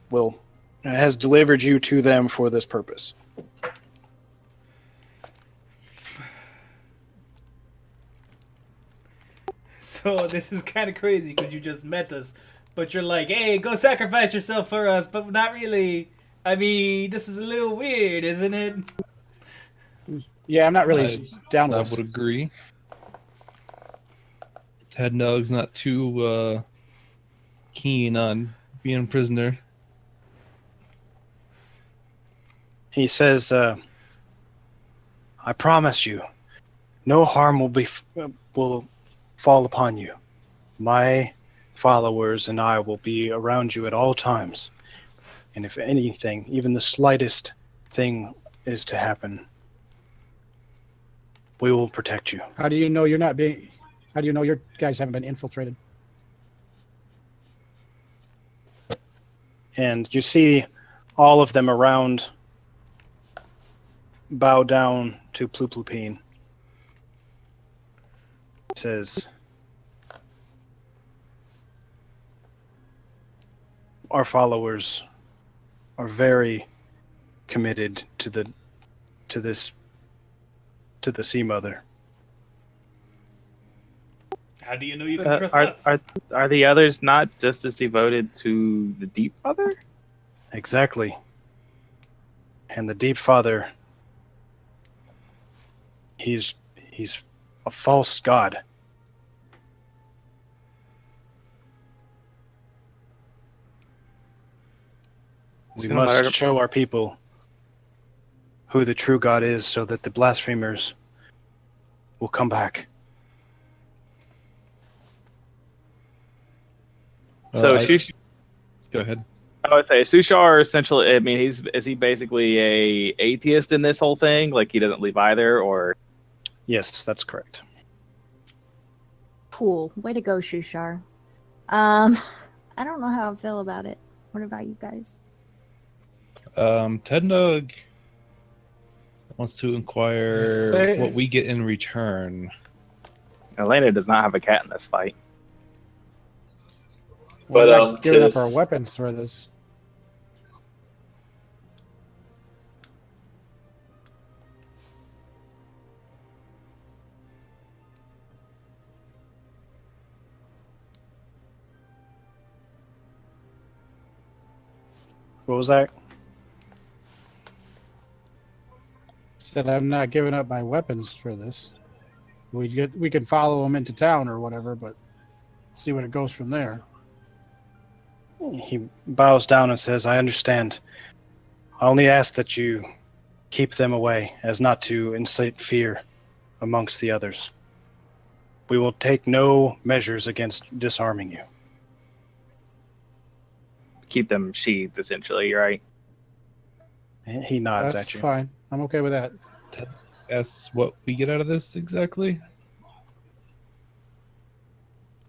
S2: has delivered you to them for this purpose.
S7: So this is kind of crazy because you just met us, but you're like, "Hey, go sacrifice yourself for us," but not really. I mean, this is a little weird, isn't it?
S5: Yeah, I'm not really down
S3: I
S5: with
S3: would
S5: it.
S3: agree. Ted Nug's not too keen on being prisoner.
S2: He says, I promise you, no harm will fall upon you. My followers and I will be around you at all times. And if anything, even the slightest thing is to happen, we will protect you.
S5: How do you know you're not being? How do you know your guys haven't been infiltrated?
S2: And you see all of them around bow down to Pluplupine. He says, our followers are very committed to the Sea Mother.
S7: How do you know you can trust us?
S4: Are the others not just as devoted to the Deep Father?
S2: Exactly. And the Deep Father, he's a false god. We
S4: So
S2: must
S4: I-
S2: show our people who the true God is so that the blasphemers will come back.
S4: So
S3: Go ahead.
S4: I would say Sushar essentially. I mean, is he basically a atheist in this whole thing? Like he doesn't believe either, or
S2: Yes, that's correct.
S6: Cool. Way to go, Shushar. I don't know how I feel about it. What about you guys?
S3: Tednug wants to inquire
S5: Say-
S3: what we get in return.
S4: Elena does not have a cat in this fight.
S1: But,
S5: We're not giving up
S1: Tis-
S5: our weapons for this.
S2: What was that?
S5: Said I'm not giving up my weapons for this. We can follow them into town or whatever, but see what it goes from there.
S2: He bows down and says, I understand. I only ask that you keep them away, as not to incite fear amongst the others. We will take no measures against disarming you.
S4: Keep them sheathed, essentially, right?
S2: He nods
S5: That's
S2: at you.
S5: fine. I'm okay with that.
S3: Ask what we get out of this exactly.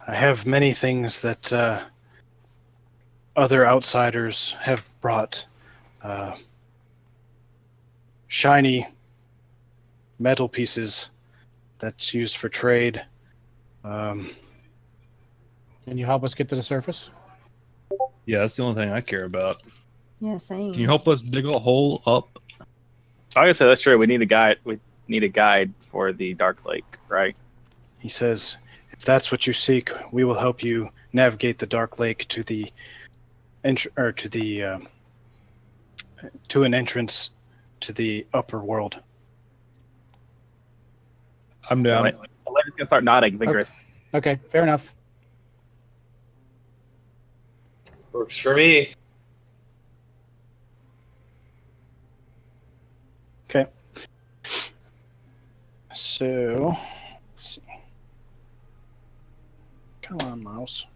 S2: I have many things that other outsiders have brought. Shiny metal pieces that's used for trade.
S5: Can you help us get to the surface?
S3: Yeah, that's the only thing I care about.
S6: Yeah, same.
S3: Can you help us dig a hole up?
S4: Like I said, that's true. We need a guide. We need a guide for the Dark Lake, right?
S2: He says, if that's what you seek, we will help you navigate the Dark Lake to the to an entrance to the upper world.
S3: I'm down.
S4: Elena's gonna start nodding vigorously.
S5: Okay, fair enough.
S1: Works for me.
S2: Okay. So, let's see. Come on, mouse.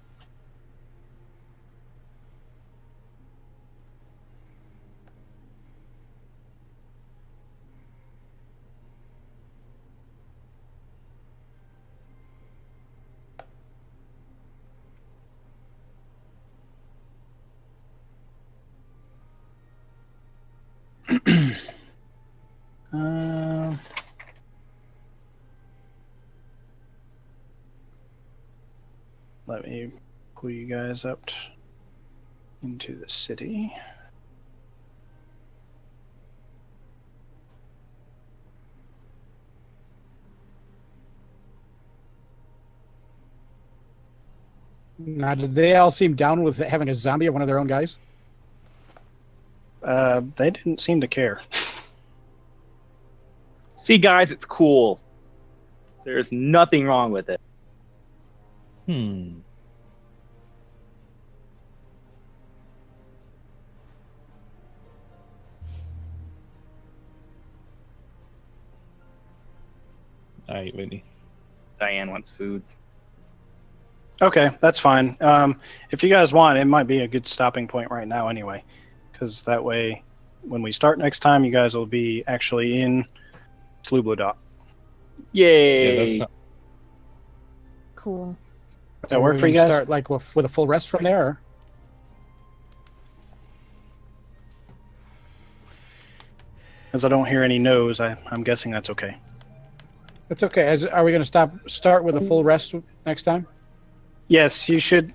S2: Um, let me pull you guys up into the city.
S5: Now, did they all seem down with having a zombie of one of their own guys?
S2: They didn't seem to care.
S4: See, guys, it's cool. There's nothing wrong with it.
S3: All right, Whitney.
S4: Diane wants food.
S2: Okay, that's fine. If you guys want, it might be a good stopping point right now anyway, because that way, when we start next time, you guys will be actually in Slublodock.
S4: Yay!
S3: Yeah, that's
S6: Cool.
S2: Does that work
S5: We're
S2: for you
S5: gonna
S2: guys?
S5: Start like with a full rest from there. Or?
S2: As I don't hear any no's, I'm guessing that's okay.
S5: That's okay. Are we going to start with a full rest next time?
S2: Yes, you should